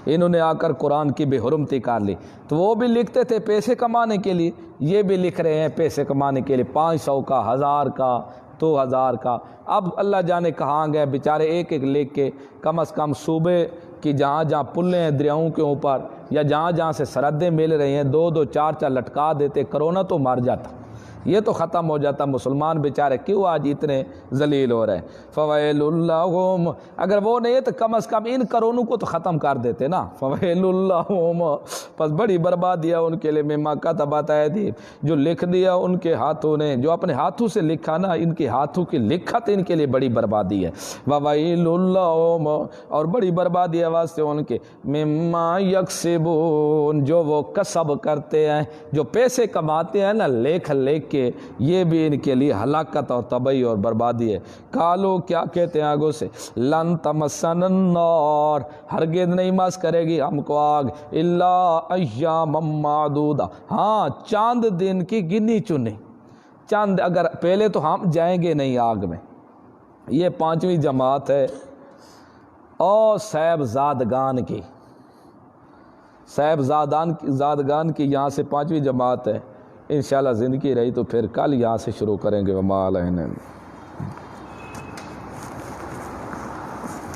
انہوں نے آ کر قرآن کی بے حرمتی کر لی، تو وہ بھی لکھتے تھے پیسے کمانے کے لیے، یہ بھی لکھ رہے ہیں پیسے کمانے کے لیے، 500 کا، 1000 کا، 2000 کا۔ اب اللہ جانے کہاں گئے بیچارے، ایک ایک لکھ کے، کم از کم صوبے کی جہاں جہاں پلیں ہیں دریاؤں کے اوپر، یا جہاں جہاں سے سرحدیں مل رہی ہیں، 2 4 4 لٹکا دیتے، کرونا تو مر جاتا، یہ تو ختم ہو جاتا۔ مسلمان بیچارے کیوں آج اتنے ذلیل ہو رہے ہیں؟ فویل لہم، اگر وہ نہیں ہے تو کم از کم ان کرونوں کو تو ختم کر دیتے نا۔ فویل لہم، بس بڑی بربادی ہے ان کے لیے مما کتبت ایدیہم، جو لکھ دیا ان کے ہاتھوں نے، جو اپنے ہاتھوں سے لکھا نا، ان کے ہاتھوں کی لکھت ان کے لیے بڑی بربادی ہے۔ وویل لہم، اور بڑی بربادی ہے واسطے ان کے، مما یکسبون، جو وہ کسب کرتے ہیں، جو پیسے کماتے ہیں نا لکھ لکھ کے، یہ بھی ان کے لیے ہلاکت اور تباہی اور بربادی ہے۔ قالوا، کیا کہتے ہیں آگوں سے، لن تمسن النار، ہرگز نہیں مس کرے گی ہم کو آگ، الا ایام معدودہ، ہاں چاند دن کی گنی چنی، چند، اگر پہلے تو ہم جائیں گے نہیں آگ میں۔ یہ 5ویں جماعت ہے اور صاحبزادگان کی، صاحبزادگان کی یہاں سے 5ویں جماعت ہے۔ انشاءاللہ زندگی رہی تو پھر کل یہاں سے شروع کریں گے۔ وما علینا